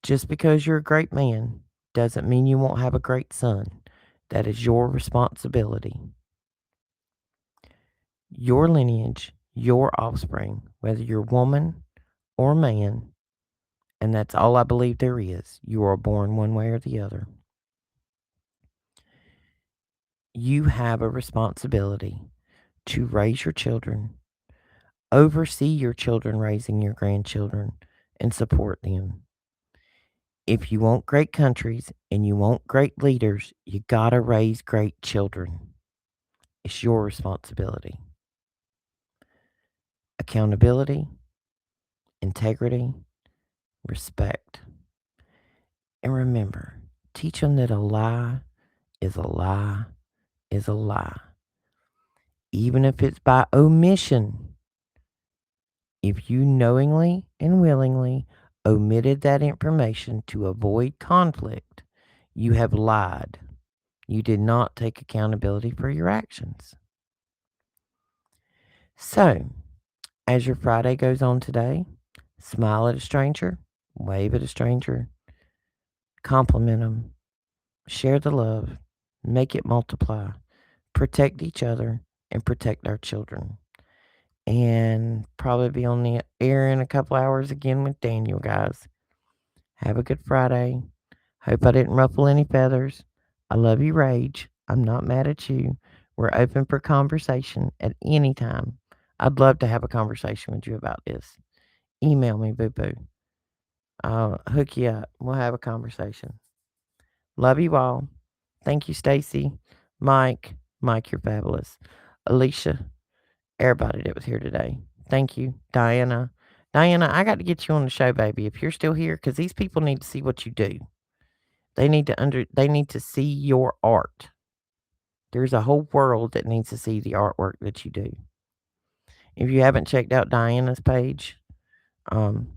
Just because you're a great man doesn't mean you won't have a great son. That is your responsibility. Your lineage, your offspring, whether you're woman or man, and that's all I believe there is. You are born one way or the other. You have a responsibility to raise your children, oversee your children raising your grandchildren, and support them. If you want great countries and you want great leaders, you gotta raise great children. It's your responsibility. Accountability, integrity, respect. And remember, teach them that a lie is a lie is a lie. Even if it's by omission. If you knowingly and willingly omitted that information to avoid conflict, you have lied. You did not take accountability for your actions. So, as your Friday goes on today, smile at a stranger, wave at a stranger, compliment them, share the love, make it multiply, protect each other, and protect our children. And probably be on the air in a couple hours again with Daniel, guys. Have a good Friday. Hope I didn't ruffle any feathers. I love you, Rage. I'm not mad at you. We're open for conversation at any time. I'd love to have a conversation with you about this. Email me, boo boo. I'll hook you up. We'll have a conversation. Love you all. Thank you, Stacy. Mike. Mike, you're fabulous. Alicia, everybody that was here today. Thank you. Diana. Diana, I got to get you on the show, baby, if you're still here, because these people need to see what you do. They need to see your art. There's a whole world that needs to see the artwork that you do. If you haven't checked out Diana's page, um,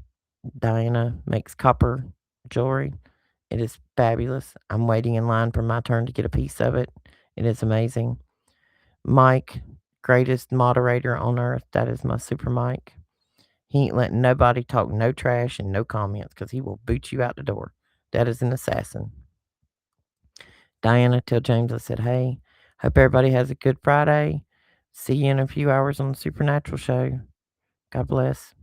Diana makes copper jewelry. It is fabulous. I'm waiting in line for my turn to get a piece of it. It is amazing. Mike, greatest moderator on earth. That is my super Mike. He ain't letting nobody talk no trash and no comments because he will boot you out the door. That is an assassin. Diana, tell James I said, hey, hope everybody has a good Friday. See you in a few hours on the Supernatural show. God bless.